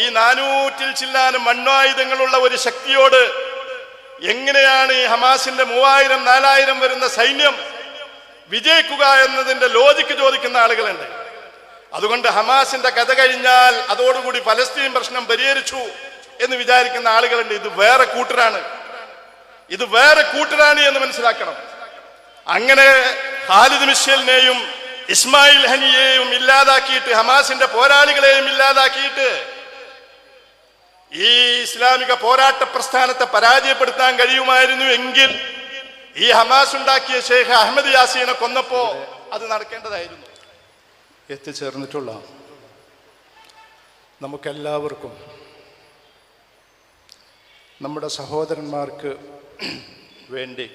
ഈ 400 ചില്ലാനും മണ്ണായുധങ്ങളുള്ള ഒരു ശക്തിയോട് എങ്ങനെയാണ് ഈ ഹമാസിന്റെ 3000-4000 വരുന്ന സൈന്യം വിജയിക്കുക എന്നതിന്റെ ലോജിക്ക് ചോദിക്കുന്ന ആളുകളുണ്ട്. അതുകൊണ്ട് ഹമാസിന്റെ കഥ കഴിഞ്ഞാൽ അതോടുകൂടി ഫലസ്തീൻ പ്രശ്നം പരിഹരിച്ചു എന്ന് വിചാരിക്കുന്ന ആളുകളുണ്ട്. ഇത് വേറെ കൂട്ടരാണ് എന്ന് മനസ്സിലാക്കണം. അങ്ങനെ ഖാലിദ് മിഷേലിനെയും ഇസ്മായിൽ ഹനിയെയും ഇല്ലാതാക്കിയിട്ട് ഹമാസിന്റെ പോരാളികളെയും ഇല്ലാതാക്കിയിട്ട് ഈ ഇസ്ലാമിക പോരാട്ട പ്രസ്ഥാനത്തെ പരാജയപ്പെടുത്താൻ കഴിയുമായിരുന്നു എങ്കിൽ ഈ ഹമാസ് ഉണ്ടാക്കിയ ഷെയ്ഖ് അഹമ്മദ് യാസീനെ കൊന്നപ്പോ അത് നടക്കേണ്ടതായിരുന്നു. എത്തിച്ചേർന്നിട്ടുള്ള നമുക്കെല്ലാവർക്കും നമ്മുടെ സഹോദരന്മാർക്ക് വേണ്ടി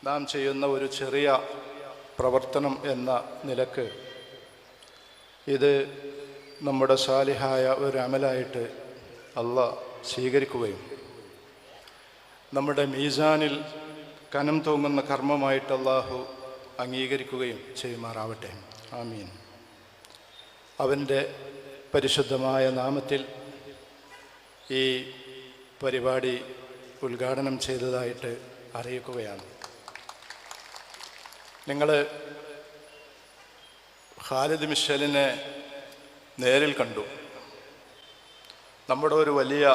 നാം ചെയ്യുന്ന ഒരു ചെറിയ പ്രവർത്തനം എന്ന നിലക്ക് ഇത് നമ്മുടെ സാലിഹായ ഒരു അമലായിട്ട് അല്ലാഹ് സ്വീകരിക്കുകയും നമ്മുടെ മീസാനിൽ കനം തൂങ്ങുന്ന കർമ്മമായിട്ട് അല്ലാഹു അംഗീകരിക്കുകയും ചെയ്യുമാറാവട്ടെ. ആമീൻ. അവൻ്റെ പരിശുദ്ധമായ നാമത്തിൽ ഈ പരിപാടി ഉദ്ഘാടനം ചെയ്തതായിട്ട് അറിയിക്കുകയാണ്. നിങ്ങൾ ഖാലിദ് മിഷേലിനെ നേരിൽ കണ്ടു. നമ്മുടെ ഒരു വലിയ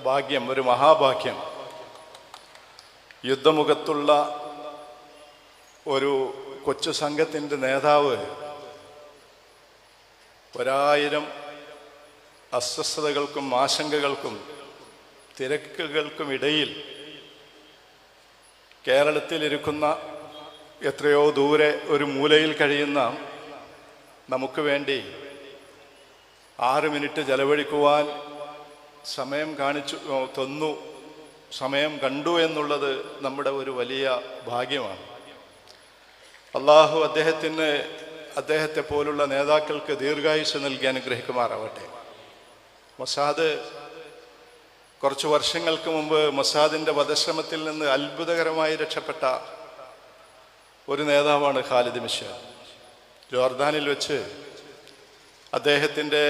ഭാഗ്യം, ഒരു മഹാഭാഗ്യം. യുദ്ധമുഖത്തുള്ള ഒരു കൊച്ചു സംഘത്തിൻ്റെ നേതാവ് 1000 അസ്വസ്ഥതകൾക്കും ആശങ്കകൾക്കും തിരക്കുകൾക്കും ഇടയിൽ കേരളത്തിലിരിക്കുന്ന എത്രയോ ദൂരെ ഒരു മൂലയിൽ കഴിയുന്ന നമുക്ക് വേണ്ടി 6 മിനിറ്റ് ചെലവഴിക്കുവാൻ സമയം സമയം കണ്ടു എന്നുള്ളത് നമ്മുടെ ഒരു വലിയ ഭാഗ്യമാണ്. അള്ളാഹു അദ്ദേഹത്തെ പോലുള്ള നേതാക്കൾക്ക് ദീർഘായുസ്സ് നൽകി അനുഗ്രഹിക്കുമാറാവട്ടെ. മൊസാദ് കുറച്ച് വർഷങ്ങൾക്ക് മുമ്പ് മൊസാദിൻ്റെ വധശ്രമത്തിൽ നിന്ന് അത്ഭുതകരമായി രക്ഷപ്പെട്ട ഒരു നേതാവാണ് ഖാലിദ് മിഷേൽ. ജോർദാനിൽ വെച്ച് അദ്ദേഹത്തിൻ്റെ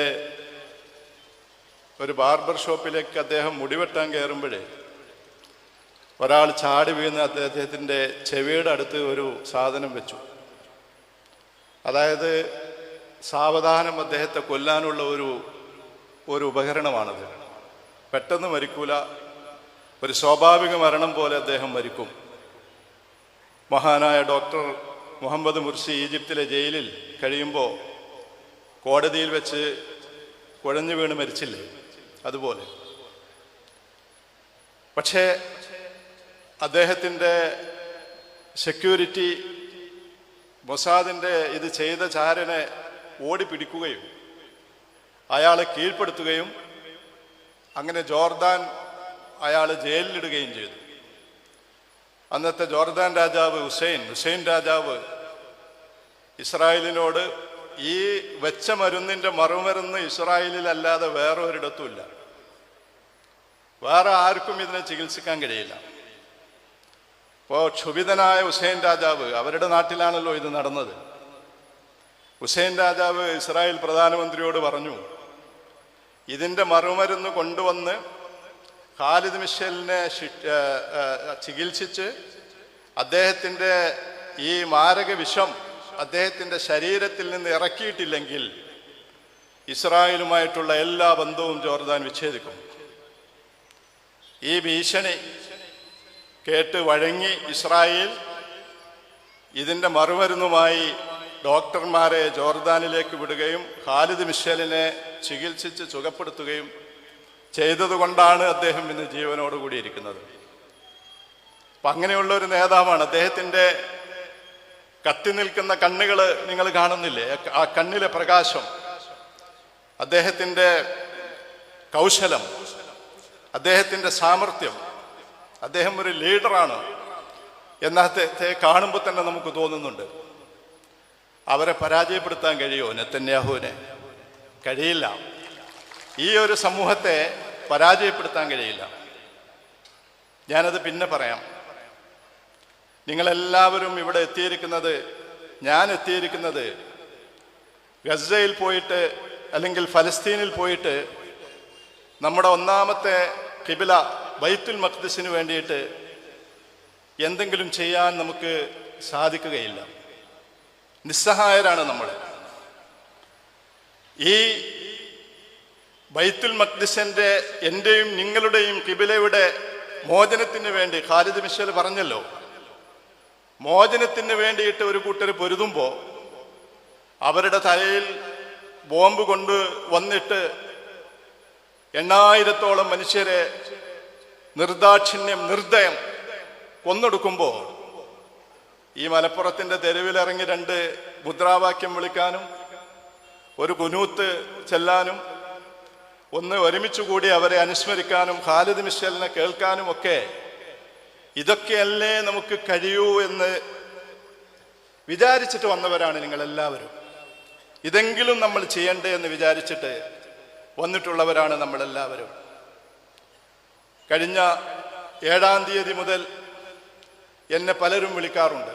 ഒരു ബാർബർ ഷോപ്പിലേക്ക് അദ്ദേഹം മുടിവെട്ടാൻ കയറുമ്പോഴേ ഒരാൾ ചാടി വീണ് അദ്ദേഹത്തിൻ്റെ ചെവിയുടെ അടുത്ത് ഒരു സാധനം വെച്ചു. അതായത് സാവധാനം അദ്ദേഹത്തെ കൊല്ലാനുള്ള ഒരു ഉപകരണമാണത്. പെട്ടെന്ന് മരിക്കൂല, ഒരു സ്വാഭാവിക മരണം പോലെ അദ്ദേഹം മരിക്കും. മഹാനായ ഡോക്ടർ മുഹമ്മദ് മുർസി ഈജിപ്തിലെ ജയിലിൽ കഴിയുമ്പോൾ കോടതിയിൽ വെച്ച് കുഴഞ്ഞു വീണ് മരിച്ചില്ലേ, അതുപോലെ. പക്ഷേ അദ്ദേഹത്തിൻ്റെ സെക്യൂരിറ്റി മൊസാദിൻ്റെ ഇത് ചെയ്ത ചാരനെ ഓടിപ്പിടിക്കുകയും അയാളെ കീഴ്പ്പെടുത്തുകയും അങ്ങനെ ജോർദാൻ അയാൾ ജയിലിലിടുകയും ചെയ്തു. അന്നത്തെ ജോർദാൻ രാജാവ് ഹുസൈൻ രാജാവ് ഇസ്രായേലിനോട് ഈ വെച്ച മരുന്നിൻ്റെ മറുമരുന്ന് ഇസ്രായേലിലല്ലാതെ വേറെ ഒരിടത്തുമില്ല, വേറെ ആർക്കും ഇതിനെ ചികിത്സിക്കാൻ കഴിയില്ല. അപ്പോൾ ക്ഷുഭിതനായ ഹുസൈൻ രാജാവ്, അവരുടെ നാട്ടിലാണല്ലോ ഇത് നടന്നത്, ഹുസൈൻ രാജാവ് ഇസ്രായേൽ പ്രധാനമന്ത്രിയോട് പറഞ്ഞു, ഇതിൻ്റെ മറുമരുന്ന് കൊണ്ടുവന്ന് ഖാലിദ് മിഷേലിനെ ചികിത്സിച്ച് അദ്ദേഹത്തിൻ്റെ ഈ മാരക വിഷം അദ്ദേഹത്തിൻ്റെ ശരീരത്തിൽ നിന്ന് ഇറക്കിയിട്ടില്ലെങ്കിൽ ഇസ്രായേലുമായിട്ടുള്ള എല്ലാ ബന്ധവും ജോർദാൻ വിച്ഛേദിക്കും. ഈ ഭീഷണി കേട്ട് വഴങ്ങി ഇസ്രായേൽ ഇതിൻ്റെ മറുമരുന്നുമായി ഡോക്ടർമാരെ ജോർദാനിലേക്ക് വിടുകയും ഖാലിദ് മിഷേലിനെ ചികിത്സിച്ച് സുഖപ്പെടുത്തുകയും ചെയ്തതുകൊണ്ടാണ് അദ്ദേഹം ഇന്ന് ജീവനോടുകൂടി ഇരിക്കുന്നത്. അപ്പം അങ്ങനെയുള്ള ഒരു നേതാവാണ്. അദ്ദേഹത്തിൻ്റെ കത്തി നിൽക്കുന്ന കണ്ണുകൾ നിങ്ങൾ കാണുന്നില്ലേ, ആ കണ്ണിലെ പ്രകാശം, അദ്ദേഹത്തിൻ്റെ കൗശലം, അദ്ദേഹത്തിൻ്റെ സാമർത്ഥ്യം, അദ്ദേഹം ഒരു ലീഡറാണ് എന്നദ്ദേഹത്തെ കാണുമ്പോൾ തന്നെ നമുക്ക് തോന്നുന്നുണ്ട്. അവരെ പരാജയപ്പെടുത്താൻ കഴിയുമോ നെതന്യാഹുവിനെ? കഴിയില്ല. ഈ ഒരു സമൂഹത്തെ പരാജയപ്പെടുത്താൻ കഴിയില്ല. ഞാനത് പിന്നെ പറയാം. നിങ്ങളെല്ലാവരും ഇവിടെ എത്തിയിരിക്കുന്നത്, ഞാൻ എത്തിയിരിക്കുന്നത് ഗസയിൽ പോയിട്ട് അല്ലെങ്കിൽ ഫലസ്തീനിൽ പോയിട്ട് നമ്മുടെ ഒന്നാമത്തെ ഖിബില ബൈത്തുൽ മഖ്ദിസിന് വേണ്ടിയിട്ട് എന്തെങ്കിലും ചെയ്യാൻ നമുക്ക് സാധിക്കുകയില്ല. നിസ്സഹായരാണ് നമ്മൾ. ഈ ബൈത്തുൽ മഖ്ദിസിന്റെ എൻ്റെയും നിങ്ങളുടെയും ഖിബിലയുടെ മോചനത്തിന് വേണ്ടി ഖാലിദ് മിഷൽ പറഞ്ഞല്ലോ, മോചനത്തിന് വേണ്ടിയിട്ട് ഒരു കൂട്ടർ പൊരുതുമ്പോൾ അവരുടെ തലയിൽ ബോംബ് കൊണ്ട് വന്നിട്ട് 8,000-ഓളം മനുഷ്യരെ നിർദയം കൊന്നൊടുക്കുമ്പോൾ ഈ മലപ്പുറത്തിന്റെ തെരുവിലിറങ്ങി 2 മുദ്രാവാക്യം വിളിക്കാനും ഒരു കുനൂത്ത് ചെല്ലാനും ഒന്ന് ഒരുമിച്ച് കൂടി അവരെ അനുസ്മരിക്കാനും ഖാലിദ് മിഷലിനെ കേൾക്കാനും ഒക്കെ ഇതൊക്കെയല്ലേ നമുക്ക് കഴിയൂ എന്ന് വിചാരിച്ചിട്ട് വന്നവരാണ് നിങ്ങളെല്ലാവരും. ഇതെങ്കിലും നമ്മൾ ചെയ്യണ്ടേ എന്ന് വിചാരിച്ചിട്ട് വന്നിട്ടുള്ളവരാണ് നമ്മളെല്ലാവരും. കഴിഞ്ഞ 7-ാം തീയതി മുതൽ എന്നെ പലരും വിളിക്കാറുണ്ട്.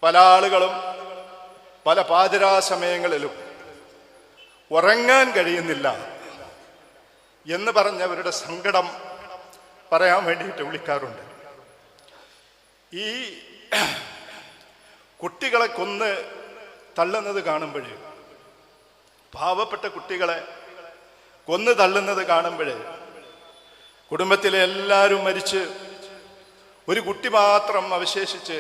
പല ആളുകളും പല പാതിരാ സമയങ്ങളിലും ഉറങ്ങാൻ കഴിയുന്നില്ല എന്ന് പറഞ്ഞവരുടെ സങ്കടം പറയാൻ വേണ്ടിയിട്ട് വിളിക്കാറുണ്ട്. ഈ കുട്ടികളെ കൊന്ന് തള്ളുന്നത് കാണുമ്പോഴേ, പാവപ്പെട്ട കുട്ടികളെ കൊന്നു തള്ളുന്നത് കാണുമ്പോഴേ, കുടുംബത്തിലെ എല്ലാവരും മരിച്ച് ഒരു കുട്ടി മാത്രം അവശേഷിച്ച്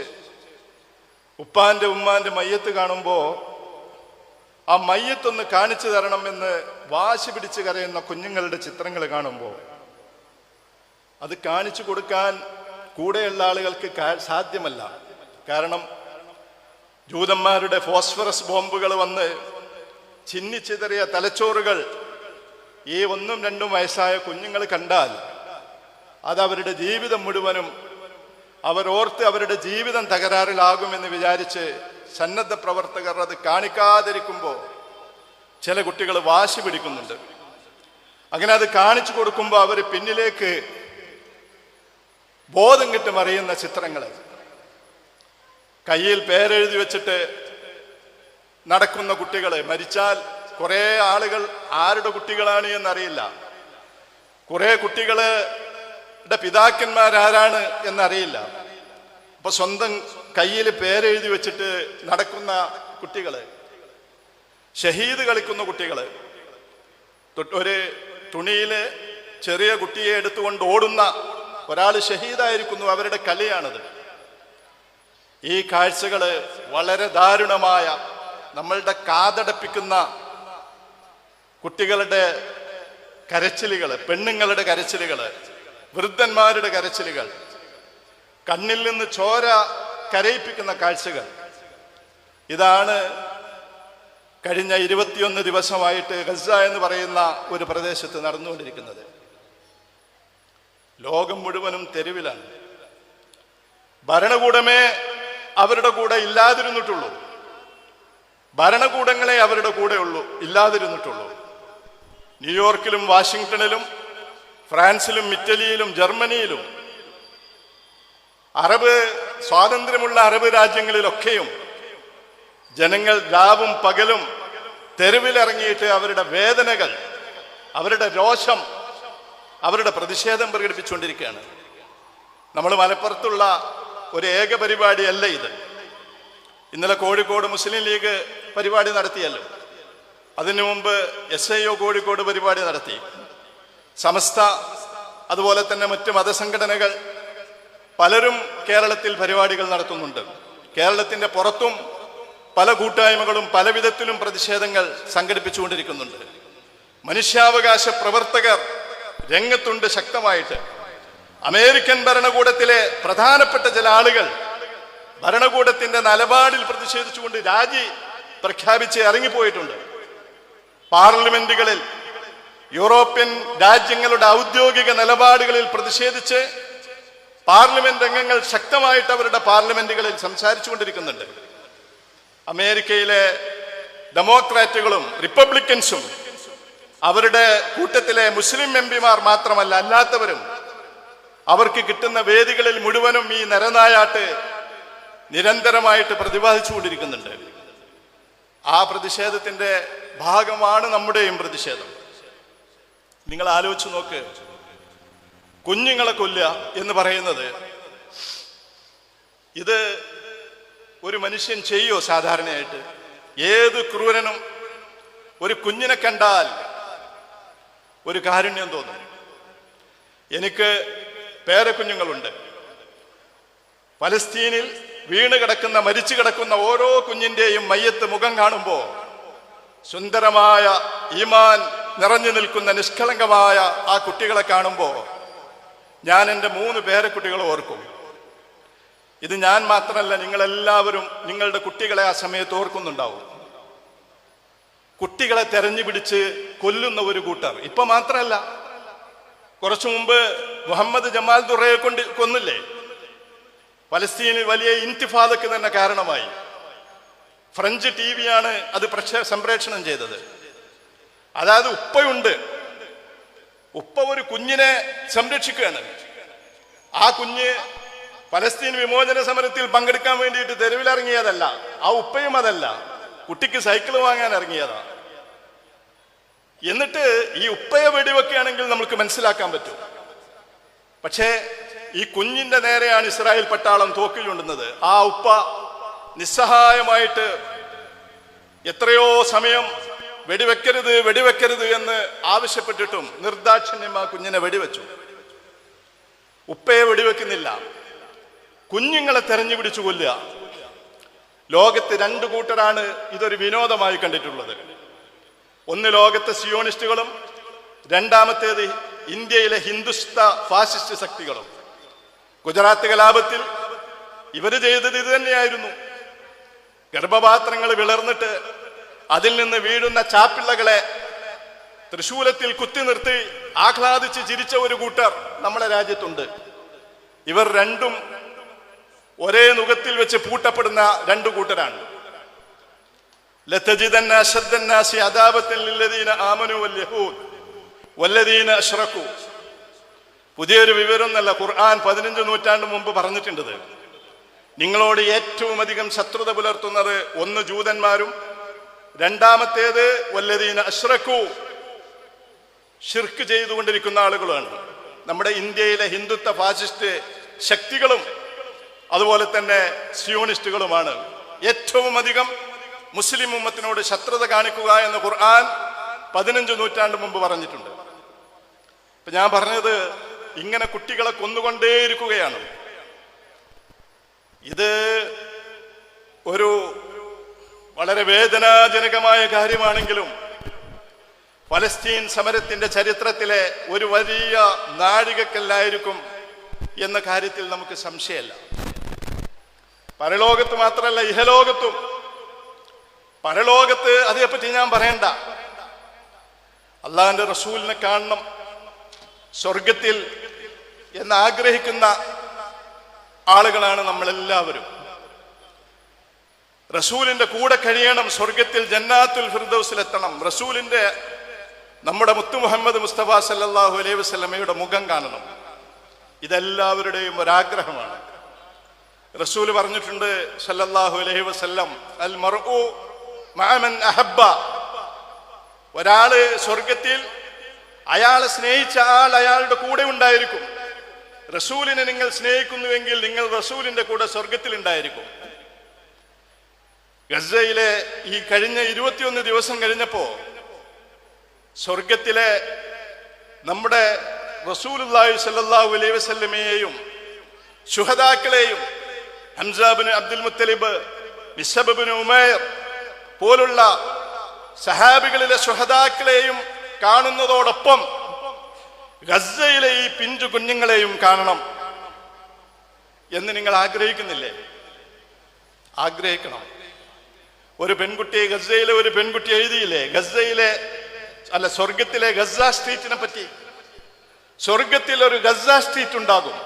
ഉപ്പാന്റെ ഉമ്മാന്റെ മയ്യത്ത് കാണുമ്പോൾ ആ മയ്യത്തൊന്ന് കാണിച്ചു തരണമെന്ന് വാശി പിടിച്ച് കരയുന്ന കുഞ്ഞുങ്ങളുടെ ചിത്രങ്ങൾ കാണുമ്പോൾ അത് കാണിച്ചു കൊടുക്കാൻ കൂടെയുള്ള ആളുകൾക്ക് സാധ്യമല്ല. കാരണം ജൂതന്മാരുടെ ഫോസ്ഫറസ് ബോംബുകൾ വന്ന് ചിന്നിച്ചിതറിയ തലച്ചോറുകൾ ഈ 1-2 വയസ്സായ കുഞ്ഞുങ്ങൾ കണ്ടാൽ അത് അവരുടെ ജീവിതം മുഴുവനും അവരോർത്ത് അവരുടെ ജീവിതം തകരാറിലാകുമെന്ന് വിചാരിച്ച് സന്നദ്ധ പ്രവർത്തകർ അത് കാണിക്കാതിരിക്കുമ്പോൾ ചില കുട്ടികൾ വാശി പിടിക്കുന്നുണ്ട്. അങ്ങനെ അത് കാണിച്ചു കൊടുക്കുമ്പോൾ അവർ പിന്നിലേക്ക് ബോധം കിട്ടി മറിയുന്ന ചിത്രങ്ങൾ, കയ്യിൽ പേരെഴുതി വെച്ചിട്ട് നടക്കുന്ന കുട്ടികൾ, മരിച്ചാൽ കുറെ ആളുകൾ ആരുടെ കുട്ടികളാണ് എന്നറിയില്ല, കുറെ കുട്ടികളുടെ പിതാക്കന്മാരാരാണ് എന്നറിയില്ല. അപ്പൊ സ്വന്തം കയ്യിൽ പേരെഴുതി വെച്ചിട്ട് നടക്കുന്ന കുട്ടികള്, ഷഹീദ് കളിക്കുന്ന കുട്ടികള്, ഒരു തുണിയില് ചെറിയ കുട്ടിയെ എടുത്തുകൊണ്ട് ഓടുന്ന ഒരാൾ ഷഹീദായിരിക്കുന്നു, അവരുടെ കളിയാണത്. ഈ കാഴ്ചകള് വളരെ ദാരുണമായ, നമ്മളുടെ കാതടപ്പിക്കുന്ന കുട്ടികളുടെ കരച്ചിലുകൾ, പെണ്ണുങ്ങളുടെ കരച്ചിലുകൾ, വൃദ്ധന്മാരുടെ കരച്ചിലുകൾ, കണ്ണിൽ നിന്ന് ചോര കരയിപ്പിക്കുന്ന കാഴ്ചകൾ, ഇതാണ് കഴിഞ്ഞ 21 ദിവസമായിട്ട് ഗസ എന്ന് പറയുന്ന ഒരു പ്രദേശത്ത് നടന്നുകൊണ്ടിരിക്കുന്നത്. ലോകം മുഴുവനും തെരുവിലാണ്. ഭരണകൂടമേ അവരുടെ കൂടെ ഇല്ലാതിരുന്നിട്ടുള്ളൂ, ഭരണകൂടങ്ങളെ അവരുടെ കൂടെ ഇല്ലാതിരുന്നിട്ടുള്ളൂ. ന്യൂയോർക്കിലും വാഷിങ്ടണിലും ഫ്രാൻസിലും ഇറ്റലിയിലും ജർമ്മനിയിലും സ്വാതന്ത്ര്യമുള്ള അറബ് രാജ്യങ്ങളിലൊക്കെയും ജനങ്ങൾ രാവും പകലും തെരുവിലിറങ്ങിയിട്ട് അവരുടെ വേദനകൾ, അവരുടെ രോഷം, അവരുടെ പ്രതിഷേധം പ്രകടിപ്പിച്ചുകൊണ്ടിരിക്കുകയാണ്. നമ്മൾ മലപ്പുറത്തുള്ള ഒരു ഏക പരിപാടിയല്ല ഇത്. ഇന്നലെ കോഴിക്കോട് മുസ്ലിം ലീഗ് പരിപാടി നടത്തിയല്ലോ, അതിനു മുമ്പ് SIO കോഴിക്കോട് പരിപാടി നടത്തി, സമസ്ത അതുപോലെ തന്നെ മറ്റ് മതസംഘടനകൾ പലരും കേരളത്തിൽ പരിപാടികൾ നടത്തുന്നുണ്ട്. കേരളത്തിന്റെ പുറത്തും പല കൂട്ടായ്മകളും പല വിധത്തിലും പ്രതിഷേധങ്ങൾ സംഘടിപ്പിച്ചുകൊണ്ടിരിക്കുന്നുണ്ട്. മനുഷ്യാവകാശ പ്രവർത്തകർ രംഗത്തുണ്ട് ശക്തമായിട്ട്. അമേരിക്കൻ ഭരണകൂടത്തിലെ പ്രധാനപ്പെട്ട ചില ആളുകൾ ഭരണകൂടത്തിന്റെ നിലപാടിൽ പ്രതിഷേധിച്ചുകൊണ്ട് രാജി പ്രഖ്യാപിച്ച് ഇറങ്ങിപ്പോയിട്ടുണ്ട്. പാർലമെന്റുകളിൽ യൂറോപ്യൻ രാജ്യങ്ങളുടെ ഔദ്യോഗിക നിലപാടുകളിൽ പ്രതിഷേധിച്ച് പാർലമെന്റ് അംഗങ്ങൾ ശക്തമായിട്ട് അവരുടെ പാർലമെന്റുകളിൽ സംസാരിച്ചുകൊണ്ടിരിക്കുന്നുണ്ട്. അമേരിക്കയിലെ ഡെമോക്രാറ്റുകളും റിപ്പബ്ലിക്കൻസും അവരുടെ കൂട്ടത്തിലെ മുസ്ലിം എംപിമാർ മാത്രമല്ല അല്ലാത്തവരും അവർക്ക് കിട്ടുന്ന വേദികളിൽ മുഴുവനും ഈ നരനായാട്ട് നിരന്തരമായിട്ട് പ്രതിപാദിച്ചുകൊണ്ടിരിക്കുന്നുണ്ട്. ആ പ്രതിഷേധത്തിന്റെ ഭാഗമാണ് നമ്മുടെയും പ്രതിഷേധം. നിങ്ങൾ ആലോചിച്ച് നോക്ക്, കുഞ്ഞുങ്ങളെ കൊല്ലുക എന്ന് പറയുന്നത് ഇത് ഒരു മനുഷ്യൻ ചെയ്യോ? സാധാരണയായിട്ട് ഏത് ക്രൂരനും ഒരു കുഞ്ഞിനെ കണ്ടാൽ ഒരു കാരുണ്യം തോന്നും. എനിക്ക് പേരക്കുഞ്ഞുങ്ങളുണ്ട്. പലസ്തീനിൽ വീണ് കിടക്കുന്ന, മരിച്ചു കിടക്കുന്ന ഓരോ കുഞ്ഞിൻ്റെയും മയ്യത്ത് മുഖം കാണുമ്പോൾ സുന്ദരമായ ഈമാൻ നിറഞ്ഞു നിൽക്കുന്ന നിഷ്കളങ്കമായ ആ കുട്ടികളെ കാണുമ്പോൾ ഞാൻ എൻ്റെ 3 പേരക്കുട്ടികളെ ഓർക്കും. ഇത് ഞാൻ മാത്രമല്ല, നിങ്ങളെല്ലാവരും നിങ്ങളുടെ കുട്ടികളെ ആ സമയത്ത് ഓർക്കുന്നുണ്ടാവും. കുട്ടികളെ തെരഞ്ഞു പിടിച്ച് കൊല്ലുന്ന ഒരു കൂട്ടർ. ഇപ്പൊ മാത്രമല്ല, കുറച്ചു മുമ്പ് മുഹമ്മദ് ജമാൽ ദുറയെ കൊന്നില്ലേ? പലസ്തീനിൽ വലിയ ഇന്തിഫാദക്ക് തന്നെ കാരണമായി. ഫ്രഞ്ച് TV ആണ് അത് സംപ്രേഷണം ചെയ്തത്. അതായത് ഉപ്പയുണ്ട്, ഉപ്പ ഒരു കുഞ്ഞിനെ സംരക്ഷിക്കുകയാണ്. ആ കുഞ്ഞ് പലസ്തീൻ വിമോചന സമരത്തിൽ പങ്കെടുക്കാൻ വേണ്ടിയിട്ട് തെരുവിലിറങ്ങിയതല്ല. ആ ഉപ്പയും അതല്ല, കുട്ടിക്ക് സൈക്കിൾ വാങ്ങാൻ ഇറങ്ങിയതാ. എന്നിട്ട് ഈ ഉപ്പയെ വെടിവെക്കുകയാണെങ്കിൽ നമുക്ക് മനസ്സിലാക്കാൻ പറ്റും. പക്ഷേ ഈ കുഞ്ഞിന്റെ നേരെയാണ് ഇസ്രായേൽ പട്ടാളം തോക്കിൽ കൊണ്ടുന്നത്. ആ ഉപ്പ നിസ്സഹായമായിട്ട് എത്രയോ സമയം വെടിവെക്കരുത് വെടിവെക്കരുത് എന്ന് ആവശ്യപ്പെട്ടിട്ടും നിർദാക്ഷിണ്യം ആ കുഞ്ഞിനെ വെടിവെച്ചു. ഉപ്പയെ വെടിവെക്കുന്നില്ല, കുഞ്ഞുങ്ങളെ തെരഞ്ഞു പിടിച്ചു കൊല്ലുക. ലോകത്ത് 2 കൂട്ടരാണ് ഇതൊരു വിനോദമായി കണ്ടിട്ടുള്ളത്. ഒന്ന് ലോകത്തെ സിയോണിസ്റ്റുകളും, രണ്ടാമത്തേത് ഇന്ത്യയിലെ ഹിന്ദുസ്ഥ ഫാസിസ്റ്റ് ശക്തികളും. ഗുജറാത്ത് കലാപത്തിൽ ഇവര് ചെയ്തത് ഇത് തന്നെയായിരുന്നു. ഗർഭപാത്രങ്ങൾ വിളർന്നിട്ട് അതിൽ നിന്ന് വീഴുന്ന ചാപ്പിള്ളകളെ തൃശൂലത്തിൽ കുത്തി നിർത്തി ആഹ്ലാദിച്ച് ചിരിച്ച ഒരു കൂട്ടർ നമ്മുടെ രാജ്യത്തുണ്ട്. ഇവർ രണ്ടും ഒരേ നുകത്തിൽ വെച്ച് പൂട്ടപ്പെടുന്ന 2 കൂട്ടരാണ്. ലതജിദന്ന അശദ്ദന്നാസി അദാബത്തൻ ലില്ലദീന ആമനു വൽ യഹൂദ് വല്ലദീന അശ്റകൂ. പുതിയൊരു വിവരമൊന്നല്ല, ഖുർആൻ 15 നൂറ്റാണ്ട് മുമ്പ് പറഞ്ഞിട്ടുണ്ട്. നിങ്ങളോട് ഏറ്റവും അധികം ശത്രുത പുലർത്തുന്നത് ഒന്ന് ജൂതന്മാരും, രണ്ടാമത്തേത് വല്ലദീന അശ്റകൂ, ശിർക്ക് ചെയ്തുകൊണ്ടിരിക്കുന്ന ആളുകളാണ്. നമ്മുടെ ഇന്ത്യയിലെ ഹിന്ദുത്വ ഫാസിസ്റ്റ് ശക്തികളും അതുപോലെ തന്നെ സിയോണിസ്റ്റുകളുമാണ്. ഏറ്റവും അധികം മുസ്ലിം ഉമ്മത്തിനോട് ശത്രുത കാണിക്കുക എന്ന് ഖുർആൻ 15 നൂറ്റാണ്ട് മുമ്പ് പറഞ്ഞിട്ടുണ്ട്. ഇപ്പൊ ഞാൻ പറഞ്ഞത്, ഇങ്ങനെ കുട്ടികളെ കൊന്നുകൊണ്ടേയിരിക്കുകയാണ്. ഇത് ഒരു വളരെ വേദനാജനകമായ കാര്യമാണെങ്കിലും പലസ്തീൻ സമരത്തിന്റെ ചരിത്രത്തിലെ ഒരു വലിയ നാഴികക്കല്ലായിരിക്കും എന്ന കാര്യത്തിൽ നമുക്ക് സംശയമല്ല. പരലോകത്ത് മാത്രമല്ല, ഇഹലോകത്തും. പരലോകത്ത് അതേപ്പറ്റി ഞാൻ പറയണ്ട. അള്ളാഹിന്റെ റസൂലിനെ കാണണം സ്വർഗത്തിൽ എന്ന് ആഗ്രഹിക്കുന്ന ആളുകളാണ് നമ്മളെല്ലാവരും. റസൂലിന്റെ കൂടെ കഴിയണം, സ്വർഗത്തിൽ ജന്നാത്തുൽ ഫിർദൗസിൽ എത്തണം. റസൂലിന്റെ, നമ്മുടെ മുത്തു മുഹമ്മദ് മുസ്തഫ സല്ലല്ലാഹു അലൈഹി വസല്ലമയുടെ മുഖം കാണണം. ഇതെല്ലാവരുടെയും ഒരാഗ്രഹമാണ്. റസൂൽ പറഞ്ഞിട്ടുണ്ട് സല്ലല്ലാഹു അലൈഹി വസല്ലം, അൽ മർഉ മഅ മൻ അഹബ്ബ. ഒരാള് സ്വർഗത്തിൽ അയാളെ സ്നേഹിച്ച ആൾ അയാളുടെ കൂടെ ഉണ്ടായിരിക്കും. റസൂലിനെ നിങ്ങൾ സ്നേഹിക്കുന്നുവെങ്കിൽ നിങ്ങൾ റസൂലിന്റെ കൂടെ സ്വർഗത്തിൽ ഉണ്ടായിരിക്കും. ഗസയിലെ ഈ കഴിഞ്ഞ 21 ദിവസം കഴിഞ്ഞപ്പോ സ്വർഗത്തിലെ നമ്മുടെ റസൂലുള്ളാഹി സ്വല്ലല്ലാഹു അലൈഹി വസല്ലമയെയും ശുഹദാക്കളെയും, ഹംസ ഇബ്നു അബ്ദുൽ മുത്തലിബ്, മിസ്അബ് ഇബ്നു ഉമൈർ പോലുള്ള സഹാബികളിലെ ശുഹദാക്കളെയും കാണുന്നതോടൊപ്പം ഗസയിലെ ഈ പിഞ്ചു കുഞ്ഞുങ്ങളെയും കാണണം എന്ന് നിങ്ങൾ ആഗ്രഹിക്കുന്നില്ലേ? ആഗ്രഹിക്കണം. ഒരു പെൺകുട്ടി, ഗസയിലെ ഒരു പെൺകുട്ടി എഴുതിയില്ലേ, ഗസയിലെ അല്ല സ്വർഗത്തിലെ ഗസ സ്ട്രീറ്റിനെ പറ്റി. സ്വർഗത്തിൽ ഒരു ഗസ സ്ട്രീറ്റ് ഉണ്ടാകും.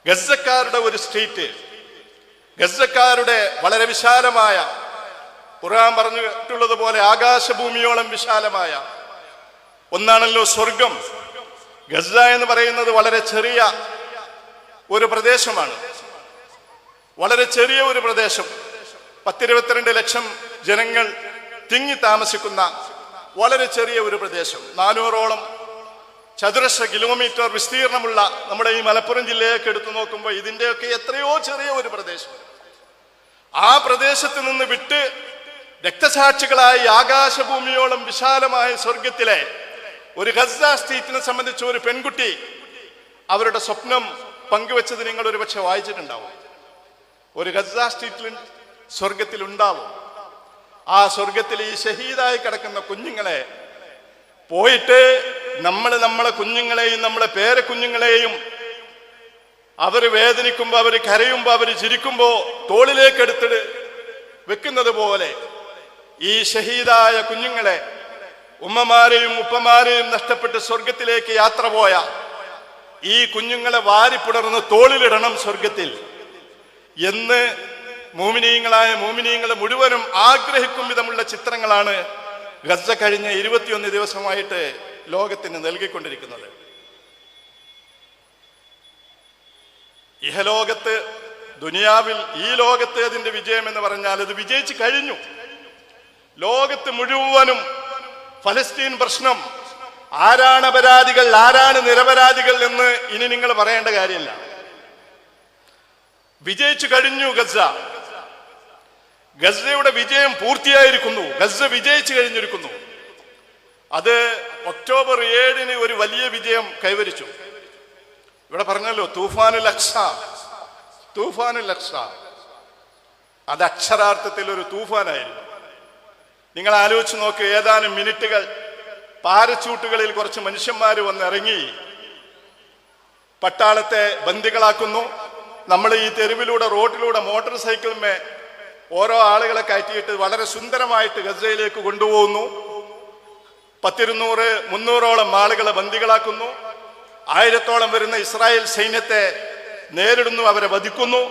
ഗസക്കാരുടെ ഒരു സ്ട്രീറ്റ്, ഗസക്കാരുടെ വളരെ വിശാലമായ, ഖുർആൻ പറഞ്ഞിട്ടുള്ളത് പോലെ ആകാശഭൂമിയോളം വിശാലമായ ഒന്നാണല്ലോ സ്വർഗം. ഗസ എന്ന് പറയുന്നത് വളരെ ചെറിയ ഒരു പ്രദേശമാണ്. വളരെ ചെറിയ ഒരു പ്രദേശം. 10-22 ലക്ഷം ജനങ്ങൾ തിങ്ങി താമസിക്കുന്ന വളരെ ചെറിയ ഒരു പ്രദേശം, 400ഓളം ചതുരശ്ര കിലോമീറ്റർ വിസ്തീർണമുള്ള നമ്മുടെ ഈ മലപ്പുറം ജില്ലയൊക്കെ എടുത്തു നോക്കുമ്പോൾ ഇതിൻ്റെയൊക്കെ എത്രയോ ചെറിയ ഒരു പ്രദേശം. ആ പ്രദേശത്ത് നിന്ന് വിട്ട് രക്തസാക്ഷികളായി ആകാശഭൂമിയോളം വിശാലമായ സ്വർഗത്തിലെ ഒരു ഗസ സ്ട്രീറ്റിനെ സംബന്ധിച്ച ഒരു പെൺകുട്ടി അവരുടെ സ്വപ്നം പങ്കുവെച്ചത് നിങ്ങൾ ഒരു പക്ഷെ വായിച്ചിട്ടുണ്ടാവും. ഒരു ഗസ സ്ട്രീറ്റിൽ സ്വർഗത്തിൽ ഉണ്ടാവും. ആ സ്വർഗത്തിൽ ഈ ഷഹീദായി കിടക്കുന്ന കുഞ്ഞുങ്ങളെ പോയിട്ട് നമ്മളെ കുഞ്ഞുങ്ങളെയും നമ്മളെ പേരക്കുഞ്ഞുങ്ങളെയും അവർ വേദനിക്കുമ്പോൾ, അവർ കരയുമ്പോൾ, അവർ ചിരിക്കുമ്പോൾ തോളിലേക്ക് എടുത്തിട്ട് വെക്കുന്നത് പോലെ ഈ ഷഹീദായ കുഞ്ഞുങ്ങളെ, ഉമ്മമാരെയും ഉപ്പമാരെയും നഷ്ടപ്പെട്ട് സ്വർഗത്തിലേക്ക് യാത്ര പോയ ഈ കുഞ്ഞുങ്ങളെ വാരിപ്പുണർന്ന് തോളിലിടണം സ്വർഗത്തിൽ എന്ന് മോമിനീങ്ങളെ മുഴുവനും ആഗ്രഹിക്കും വിധമുള്ള ചിത്രങ്ങളാണ് ഗസ കഴിഞ്ഞ 21 ദിവസമായിട്ട് ലോകത്തിന് നൽകിക്കൊണ്ടിരിക്കുന്നത്. ഇഹലോകത്ത്, ദുനിയാവിൽ, ഈ ലോകത്ത് അതിന്റെ വിജയം എന്ന് പറഞ്ഞാൽ അത് വിജയിച്ചു കഴിഞ്ഞു. ലോകത്ത് മുഴുവനും ഫലസ്തീൻ പ്രശ്നം, ആരാണ് അപരാധികൾ, ആരാണ് നിരപരാധികൾ എന്ന് ഇനി നിങ്ങൾ പറയേണ്ട കാര്യമില്ല. വിജയിച്ചു കഴിഞ്ഞു ഗസ. ഗസയുടെ വിജയം പൂർത്തിയായിരിക്കുന്നു. ഗസ വിജയിച്ചു കഴിഞ്ഞിരിക്കുന്നു. അത് ഒക്ടോബർ 7 ഒരു വലിയ വിജയം കൈവരിച്ചു. ഇവിടെ പറഞ്ഞല്ലോ തൂഫാനുൽ അഖ്സ. അത് അക്ഷരാർത്ഥത്തിൽ ഒരു തൂഫാനായിരുന്നു. നിങ്ങൾ ആലോചിച്ച് നോക്ക്, ഏതാനും മിനിറ്റുകൾ പാരച്ചൂട്ടുകളിൽ കുറച്ച് മനുഷ്യന്മാർ വന്നിറങ്ങി പട്ടാളത്തെ ബന്ദികളാക്കുന്നു. നമ്മൾ ഈ തെരുവിലൂടെ, റോഡിലൂടെ, മോട്ടോർ സൈക്കിളിന്മേ ഓരോ ആളുകളെ കയറ്റിയിട്ട് വളരെ സുന്ദരമായിട്ട് ഗസയിലേക്ക് കൊണ്ടുപോകുന്നു. 200-300ഓളം ആളുകളെ ബന്ദികളാക്കുന്നു. 1000ഓളം വരുന്ന ഇസ്രായേൽ സൈന്യത്തെ നേരിടുന്നു, അവരെ വധിക്കുന്നു.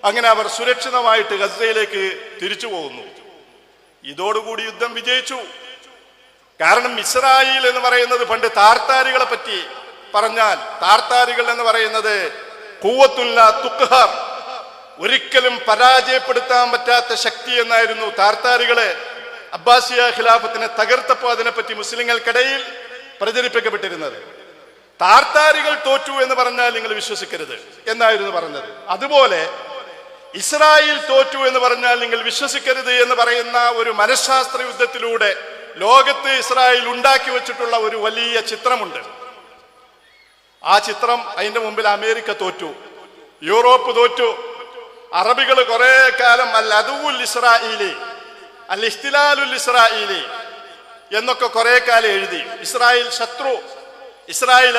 അങ്ങനെ അവർ സുരക്ഷിതമായിട്ട് ഗസയിലേക്ക് തിരിച്ചു പോകുന്നു. ഇതോടുകൂടി യുദ്ധം വിജയിച്ചു. കാരണം ഇസ്രായേൽ എന്ന് പറയുന്നത്, പണ്ട് താർത്താരികളെ പറ്റി പറഞ്ഞാൽ, താർത്താരികൾ എന്ന് പറയുന്നത് ഖുവ്വത്തുല്ല തുഖ്ഹർ, ഒരിക്കലും പരാജയപ്പെടുത്താൻ പറ്റാത്ത ശക്തി എന്നായിരുന്നു താർത്താരികളെ. അബ്ബാസിയ ഖിലാഫത്തിനെ തകർത്തപ്പോൾ അതിനെപ്പറ്റി മുസ്ലിങ്ങൾക്കിടയിൽ പ്രചരിപ്പിക്കപ്പെട്ടിരുന്നത്. താർത്താരികൾ തോറ്റു എന്ന് പറഞ്ഞാൽ നിങ്ങൾ വിശ്വസിക്കരുത് എന്നായിരുന്നു പറഞ്ഞത്. അതുപോലെ ഇസ്രായേൽ തോറ്റു എന്ന് പറഞ്ഞാൽ നിങ്ങൾ വിശ്വസിക്കരുത് എന്ന് പറയുന്ന ഒരു മനഃശാസ്ത്ര യുദ്ധത്തിലൂടെ ലോകത്ത് ഇസ്രായേൽ ഉണ്ടാക്കി വെച്ചിട്ടുള്ള ഒരു വലിയ ചിത്രമുണ്ട്. ആ ചിത്രം, അതിന്റെ മുമ്പിൽ അമേരിക്ക തോറ്റു, യൂറോപ്പ് തോറ്റു, അറബികൾ കുറെ കാലം അൽ അദുവുൽ ഇസ്രായേലി, അൽ ഇഖ്തിലാലുൽ ഇസ്രായേലി എന്നൊക്കെ കുറെ കാലം എഴുതി. ഇസ്രായേൽ ശത്രു, ഇസ്രായേൽ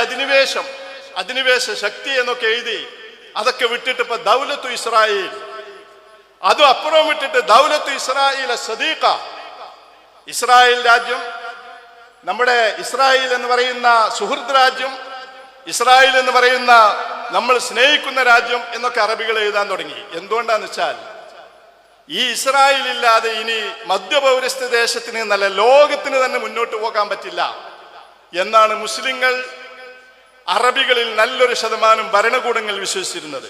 അധിനിവേശ ശക്തി എന്നൊക്കെ എഴുതി. അതൊക്കെ വിട്ടിട്ട് ഇപ്പൊ ദൗലത്തു ഇസ്രായേൽ, അതും അപ്പുറം വിട്ടിട്ട് ദൗലത്തു ഇസ്രായേൽ സദീഖ, ഇസ്രായേൽ രാജ്യം, നമ്മുടെ ഇസ്രായേൽ എന്ന് പറയുന്ന സുഹൃത്ത് രാജ്യം, ഇസ്രായേൽ എന്ന് പറയുന്ന നമ്മൾ സ്നേഹിക്കുന്ന രാജ്യം എന്നൊക്കെ അറബികൾ എഴുതാൻ തുടങ്ങി. എന്തുകൊണ്ടാന്ന് വെച്ചാൽ ഈ ഇസ്രായേൽ ഇല്ലാതെ ഇനി മധ്യപൗരസ്ത്യ ദേശത്തിന് നല്ല ലോകത്തിന് തന്നെ മുന്നോട്ട് പോകാൻ പറ്റില്ല എന്നാണ് മുസ്ലിങ്ങൾ, അറബികളിൽ നല്ലൊരു ശതമാനം ഭരണകൂടങ്ങൾ വിശ്വസിച്ചിരുന്നത്.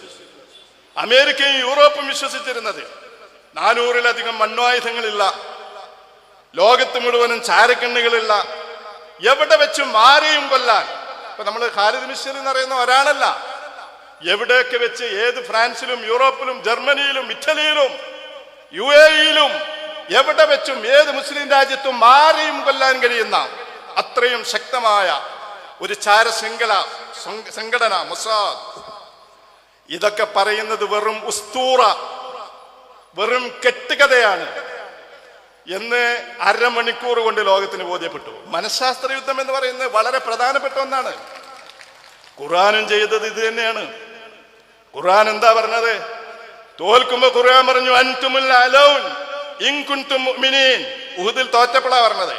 അമേരിക്കയും യൂറോപ്പും വിശ്വസിച്ചിരുന്നത്. 400-ലധികം മണ്ണായുധങ്ങളില്ല, ലോകത്ത് മുഴുവനും ചാരക്കണ്ണുകളില്ല, എവിടെ വെച്ചും ആരെയും കൊല്ലാൻ. ഇപ്പൊ നമ്മൾ ഖാലിദ് മിശ്ർ എന്ന് പറയുന്ന ഒരാളല്ല, എവിടെയൊക്കെ വെച്ച്, ഏത് ഫ്രാൻസിലും യൂറോപ്പിലും ജർമ്മനിയിലും ഇറ്റലിയിലും UAE-യിലും എവിടെ വെച്ചും ഏത് മുസ്ലിം രാജ്യത്തും ആരെയും കൊല്ലാൻ കഴിയുന്ന അത്രയും ശക്തമായ ഒരു സംഘടന മൊസാദ്. ഇതൊക്കെ പറയുന്നത് വെറും ഉസ്തൂറ, വെറും കെട്ടുകഥയാണ് എന്ന് അരമണിക്കൂർ കൊണ്ട് ലോകത്തിന് ബോധ്യപ്പെട്ടു. മനഃശാസ്ത്ര യുദ്ധം എന്ന് പറയുന്നത് വളരെ പ്രധാനപ്പെട്ട ഒന്നാണ്. ഖുർആനും ചെയ്തത് ഇത് തന്നെയാണ്. ഖുർആൻ എന്താ പറഞ്ഞത്? തോൽക്കുമ്പോ ഖുർആൻ പറഞ്ഞു അൻതുമുൽ അലൗൻ ഇൻ കുൻതും മുഅ്മിനീൻ. ഉഹുദിൽ തോറ്റപ്പോഴാ പറഞ്ഞത്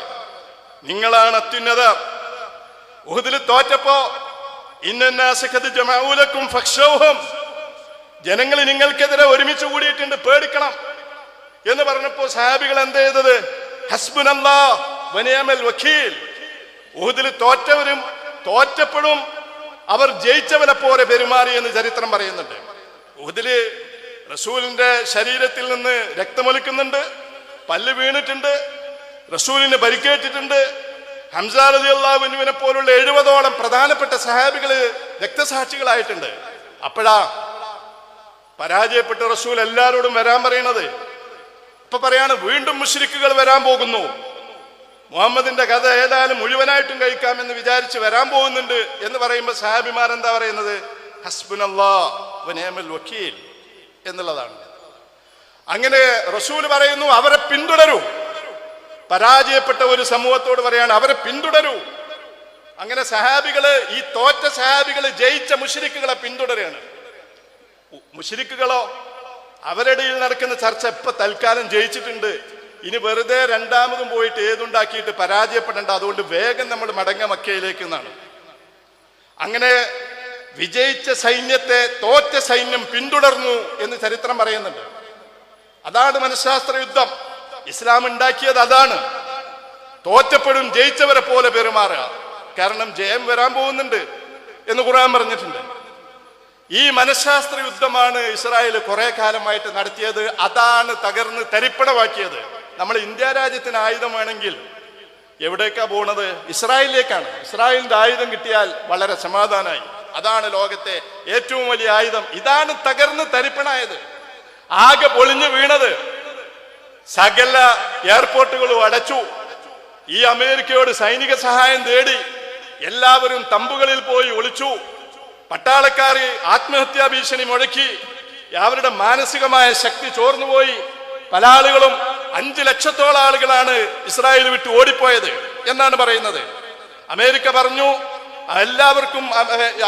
നിങ്ങളാണ് അത്യുന്നതർ. ഉഹുദിൽ തോറ്റപ്പോ ഇന്നന്നാസ ഖദ് ജമഉ ലക്കും ഫഖ്ശൗഹും, ജനങ്ങൾ നിങ്ങൾക്കെതിരെ ഒരുമിച്ച് കൂടിയിട്ടുണ്ട്, പേടിക്കണം എന്ന് പറഞ്ഞപ്പോ സഹാബികൾ എന്താ ചെയ്തത്? ഹസ്ബുനല്ലാഹ് വനിഅമൽ വക്കീൽ. ഉഹുദിൽ തോറ്റവരും തോറ്റപ്പോഴും അവർ ജയിച്ചവരെ പോലെ പെരുമാറി എന്ന് ചരിത്രം പറയുന്നുണ്ട്. ഉഹുദില് റസൂലിന്റെ ശരീരത്തിൽ നിന്ന് രക്തമൊലിക്കുന്നുണ്ട്, പല്ല് വീണിട്ടുണ്ട്, റസൂലിന് പരിക്കേറ്റിട്ടുണ്ട്. ഹംസ റളിയല്ലാഹു അൻഹുവിനെ പോലുള്ള 70ഓളം പ്രധാനപ്പെട്ട സഹാബികള് രക്തസാക്ഷികളായിട്ടുണ്ട്. അപ്പോഴാ പരാജയപ്പെട്ട റസൂൽ എല്ലാവരോടും വരാൻ പറയണത്. ഇപ്പൊ പറയാണ് വീണ്ടും മുശ്രിക്കുകൾ വരാൻ പോകുന്നു. മുഹമ്മദിന്റെ കഥ ഏതായാലും മുഴുവനായിട്ടും കഴിക്കാമെന്ന് വിചാരിച്ച് വരാൻ പോകുന്നുണ്ട് എന്ന് പറയുമ്പോൾ സഹാബിമാർ എന്താ പറയുന്നത്? ഹസ്ബുനല്ലാഹ് വ നിഅമൽ വക്കീൽ എന്നുള്ളതാണ്. അങ്ങനെ റസൂൽ പറയുന്നു, അവരെ പിന്തുടരൂ. പരാജയപ്പെട്ട ഒരു സമൂഹത്തോട് പറയാണ്, അവരെ പിന്തുടരൂ. അങ്ങനെ സഹാബികള്, ഈ തോറ്റ സഹാബികള് ജയിച്ച മുശ്രിക്കുകളെ പിന്തുടരുകയാണ്. മുശ്രിക്കുകളോ അവരുടെ നടക്കുന്ന ചർച്ച ഇപ്പൊ തൽക്കാലം ജയിച്ചിട്ടുണ്ട്, ഇനി വെറുതെ രണ്ടാമതും പോയിട്ട് ഏതുണ്ടാക്കിയിട്ട് പരാജയപ്പെടേണ്ട, അതുകൊണ്ട് വേഗം നമ്മൾ മടങ്ങ മക്കയിലേക്ക് എന്നാണ്. അങ്ങനെ വിജയിച്ച സൈന്യത്തെ തോറ്റ സൈന്യം പിന്തുടർന്നു എന്ന് ചരിത്രം പറയുന്നുണ്ട്. അതാണ് മനഃശാസ്ത്ര യുദ്ധം. ഇസ്ലാം ഉണ്ടാക്കിയത് അതാണ്. തോറ്റപ്പെടും ജയിച്ചവരെ പോലെ പെരുമാറുക. കാരണം ജയം വരാൻ പോകുന്നുണ്ട് എന്ന് ഖുർആൻ പറഞ്ഞിട്ടുണ്ട്. ഈ മനഃശാസ്ത്ര യുദ്ധമാണ് ഇസ്രായേൽ കുറെ കാലമായിട്ട് നടത്തിയത്. അതാണ് തകർന്ന് തരിപ്പണമാക്കിയത്. നമ്മൾ ഇന്ത്യ രാജ്യത്തിന് ആയുധം വേണമെങ്കിൽ എവിടേക്കാ പോണത്? ഇസ്രായേലിലേക്കാണ്. ഇസ്രായേലിന്റെ ആയുധം കിട്ടിയാൽ വളരെ സമാധാനമായി. അതാണ് ലോകത്തെ ഏറ്റവും വലിയ ആയുധം. ഇതാണ് തകർന്ന് തരിപ്പണായത്, ആകെ പൊളിഞ്ഞു വീണത്. സകല എയർപോർട്ടുകളും അടച്ചു. ഈ അമേരിക്കയോട് സൈനിക സഹായം തേടി എല്ലാവരും തമ്പുകളിൽ പോയി ഒളിച്ചു. പട്ടാളക്കാർ ആത്മഹത്യാ ഭീഷണി മുഴക്കി. അവരുടെ മാനസികമായ ശക്തി ചോർന്നുപോയി. പല ആളുകളും 5 ലക്ഷത്തോളം ആളുകളാണ് ഇസ്രായേൽ വിട്ട് ഓടിപ്പോയത് എന്നാണ് പറയുന്നത്. അമേരിക്ക പറഞ്ഞു എല്ലാവർക്കും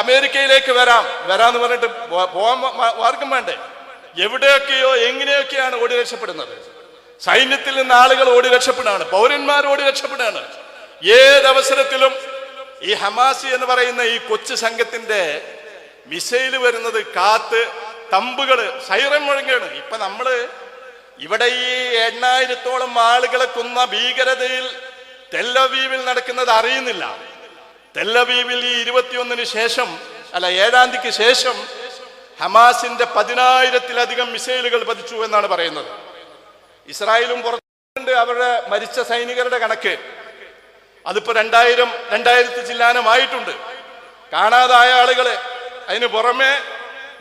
അമേരിക്കയിലേക്ക് വരാന്ന് പറഞ്ഞിട്ട് പോകാൻ മാർഗം വേണ്ടേ? എവിടെയൊക്കെയോ എങ്ങനെയൊക്കെയാണ് ഓടി രക്ഷപ്പെടുന്നത്. സൈന്യത്തിൽ നിന്ന് ആളുകൾ ഓടി രക്ഷപ്പെടാണ്, പൗരന്മാർ ഓടി രക്ഷപ്പെടാണ്. ഏതവസരത്തിലും ഈ ഹമാസി എന്ന് പറയുന്ന ഈ കൊച്ചു സംഘത്തിന്റെ മിസൈല് വരുന്നത് കാത്ത് തമ്പുകള് സൈറൻ മുഴങ്ങാണ്. ഇപ്പൊ നമ്മള് ഇവിടെ ഈ 8000-ഓളം ആളുകളെ കൊന്ന ഭീകരതയിൽ തെല്ലവീവിൽ നടക്കുന്നത് അറിയുന്നില്ല. തെല്ലവീവിൽ ഈ 21-ന് ശേഷം, അല്ല 7-ാം തീയതിക്ക് ശേഷം ഹമാസിന്റെ 10,000-ത്തിലധികം മിസൈലുകൾ പതിച്ചു എന്നാണ് പറയുന്നത്. ഇസ്രായേലും പുറത്തുണ്ട് അവരുടെ മരിച്ച സൈനികരുടെ കണക്ക്. അതിപ്പോ 2000 ചില്ലാനമായിട്ടുണ്ട്. കാണാതായ ആളുകള്, അതിന് പുറമെ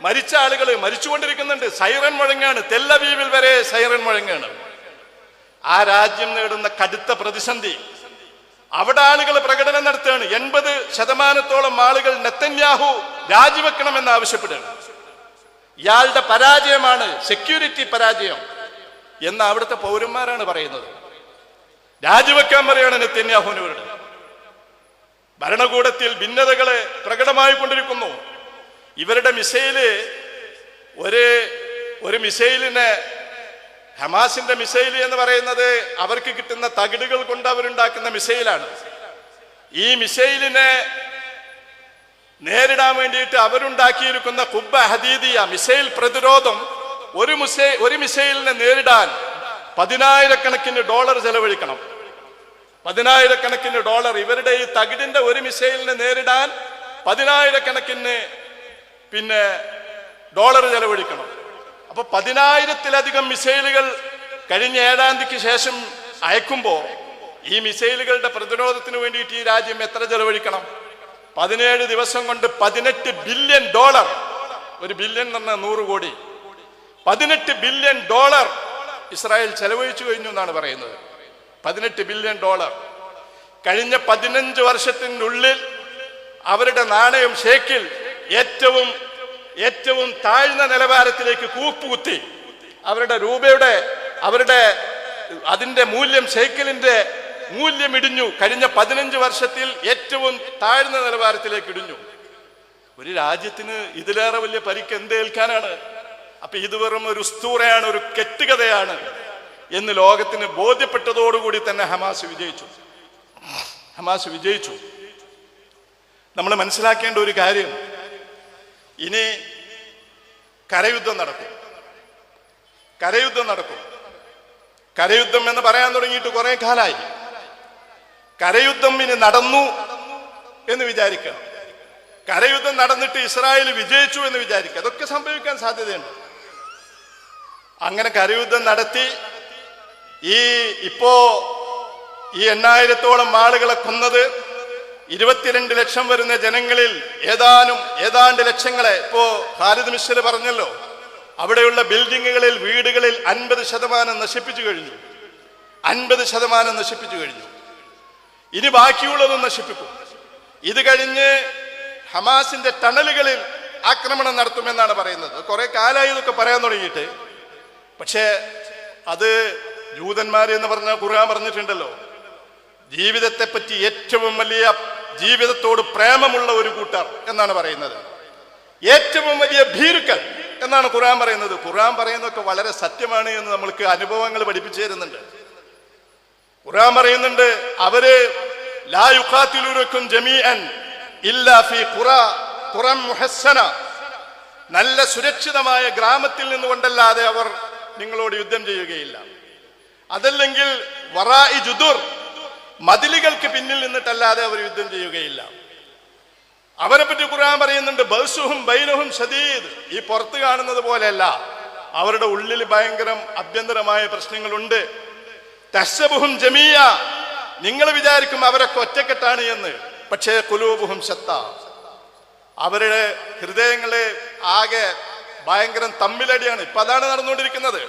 മരിച്ച ആളുകള് മരിച്ചുകൊണ്ടിരിക്കുന്നുണ്ട്. സൈറൻ മുഴങ്ങാണ്. തെല്ലവീവിൽ വരെ സൈറൻ മുഴങ്ങാണ്. ആ രാജ്യം നേടുന്ന കടുത്ത പ്രതിസന്ധി. അവിടെ ആളുകൾ പ്രകടനം നടത്തുകയാണ്. 80% ആളുകൾ നെതന്യാഹു രാജിവെക്കണമെന്ന് ആവശ്യപ്പെടുകയാണ്. ഇയാളുടെ പരാജയമാണ്, സെക്യൂരിറ്റി പരാജയം എന്ന് അവിടുത്തെ പൗരന്മാരാണ് പറയുന്നത്. രാജിവെക്കാൻ പറയാണ് നെതന്യാഹുവിനോട്. ഭരണകൂടത്തിൽ ഭിന്നതകളെ പ്രകടമായി കൊണ്ടിരിക്കുന്നു. ഇവരുടെ മിസൈല് ഒരു മിസൈലിനെ, ഹമാസിന്റെ മിസൈൽ എന്ന് പറയുന്നത് അവർക്ക് കിട്ടുന്ന തകിടുകൾ കൊണ്ട് അവരുണ്ടാക്കുന്ന മിസൈലാണ്. ഈ മിസൈലിനെ നേരിടാൻ വേണ്ടിയിട്ട് അവരുണ്ടാക്കിയിരിക്കുന്ന കുബ്ബ ഹദീദിയ മിസൈൽ പ്രതിരോധം, ഒരു മിസൈലിനെ നേരിടാൻ $10,000 ചെലവഴിക്കണം. $10,000 ഇവരുടെ ഈ തകിടിന്റെ ഒരു മിസൈലിനെ നേരിടാൻ $10,000 ചെലവഴിക്കണം. അപ്പൊ 10,000-ത്തിലധികം മിസൈലുകൾ കഴിഞ്ഞ 7-ാം തീയതിക്ക് ശേഷം അയക്കുമ്പോ ഈ മിസൈലുകളുടെ പ്രതിരോധത്തിന് വേണ്ടിയിട്ട് ഈ രാജ്യം എത്ര ചെലവഴിക്കണം? 17 ദിവസം കൊണ്ട് $18 ബില്യൺ. ഒരു ബില്യൺ എന്ന് പറഞ്ഞാൽ 100 കോടി. $18 ബില്യൺ ഇസ്രായേൽ ചെലവഴിച്ചു കഴിഞ്ഞു എന്നാണ് പറയുന്നത്. $18 ബില്യൺ. കഴിഞ്ഞ 15 വർഷത്തിനുള്ളിൽ അവരുടെ നാണയം ഷേക്കിൽ ഏറ്റവും താഴ്ന്ന നിലവാരത്തിലേക്ക് കൂപ്പുകുത്തി. അവരുടെ രൂപയുടെ അതിന്റെ മൂല്യം, ഷേക്കിലിന്റെ മൂല്യം ഇടിഞ്ഞു. കഴിഞ്ഞ 15 വർഷത്തിൽ ഏറ്റവും താഴ്ന്ന നിലവാരത്തിലേക്ക് ഇടിഞ്ഞു. ഒരു രാജ്യത്തിന് ഇതിലേറെ വലിയ പരിക്ക് എന്തേൽക്കാനാണ്? അപ്പൊ ഇത് വെറും ഒരു ഉസ്തൂറയാണ്, ഒരു കെട്ടുകഥയാണ് എന്ന് ലോകത്തിന് ബോധ്യപ്പെട്ടതോടുകൂടി തന്നെ ഹമാസ് വിജയിച്ചു. നമ്മൾ മനസ്സിലാക്കേണ്ട ഒരു കാര്യം, ഇനി കരയുദ്ധം നടക്കും. കരയുദ്ധം എന്ന് പറയാൻ തുടങ്ങിയിട്ട് കുറെ കാലമായി. കരയുദ്ധം ഇനി നടന്നു എന്ന് വിചാരിക്കുക. കരയുദ്ധം നടന്നിട്ട് ഇസ്രായേൽ വിജയിച്ചു എന്ന് വിചാരിക്കുക. അതൊക്കെ സംഭവിക്കാൻ സാധ്യതയുണ്ട്. അങ്ങനെ കരയുദ്ധം നടത്തി ഇപ്പോ ഈ 8000-ഓളം ആളുകളെ കൊന്നത് 22 ലക്ഷം വരുന്ന ജനങ്ങളിൽ ഏതാണ്ട് ലക്ഷങ്ങളെ ഇപ്പോ ഖാലിദ് മിശ്ർ പറഞ്ഞല്ലോ, അവിടെയുള്ള ബിൽഡിങ്ങുകളിൽ വീടുകളിൽ 50% നശിപ്പിച്ചു കഴിഞ്ഞു. 50% നശിപ്പിച്ചു കഴിഞ്ഞു. ഇനി ബാക്കിയുള്ളതും നശിപ്പിക്കും. ഇത് കഴിഞ്ഞ് ഹമാസിന്റെ ടണലുകളിൽ ആക്രമണം നടത്തുമെന്നാണ് പറയുന്നത്. കുറെ കാലമായി ഇതൊക്കെ പറയാൻ തുടങ്ങിയിട്ട്. പക്ഷേ അത് ജൂതന്മാര് എന്ന് പറഞ്ഞ ഖുർആൻ പറഞ്ഞിട്ടുണ്ടല്ലോ, ജീവിതത്തെ പറ്റി ഏറ്റവും വലിയ ജീവിതത്തോട് പ്രേമമുള്ള ഒരു കൂട്ടർ എന്നാണ് പറയുന്നത്. ഏറ്റവും വലിയ ഭീരുക്കൾ എന്നാണ് ഖുർആൻ പറയുന്നത്. ഖുർആൻ പറയുന്നതൊക്കെ വളരെ സത്യമാണ് എന്ന് നമ്മൾക്ക് അനുഭവങ്ങൾ പഠിപ്പിച്ചു തരുന്നുണ്ട്. ഖുർആൻ പറയുന്നുണ്ട്, അവര് ലാ യുഖാതിലൂനകും ജമീഅൻ ഇല്ലാ ഫീ ഖുറൻ മുഹസ്സന, നല്ല സുരക്ഷിതമായ ഗ്രാമത്തിൽ നിന്നുകൊണ്ടല്ലാതെ അവർ നിങ്ങളോട് യുദ്ധം ചെയ്യുകയില്ല. അതല്ലെങ്കിൽ വറാഇ ജുദുർ, മതിലുകൾക്ക് പിന്നിൽ നിന്നിട്ടല്ലാതെ അവർ യുദ്ധം ചെയ്യുകയില്ല. അവരെ പറ്റി ഖുർആൻ പറയുന്നുണ്ട്, ബഅ്സുഹും ബൈനഹും ശദീദ്, ഈ പുറത്ത് കാണുന്നത് പോലെയല്ല, അവരുടെ ഉള്ളിൽ ഭയങ്കര ആഭ്യന്തരമായ പ്രശ്നങ്ങളുണ്ട്. തഹ്സബുഹും ജമീഅ, നിങ്ങൾ വിചാരിക്കും അവരൊക്കെ ഒറ്റക്കെട്ടാണ് എന്ന്, പക്ഷേ ഖുലൂബുഹും ശത്താ, അവരുടെ ഹൃദയങ്ങളെ ആകെ ഭയങ്കര തമ്മിലടിയാണ്. ഇപ്പൊ അതാണ് നടന്നുകൊണ്ടിരിക്കുന്നത്.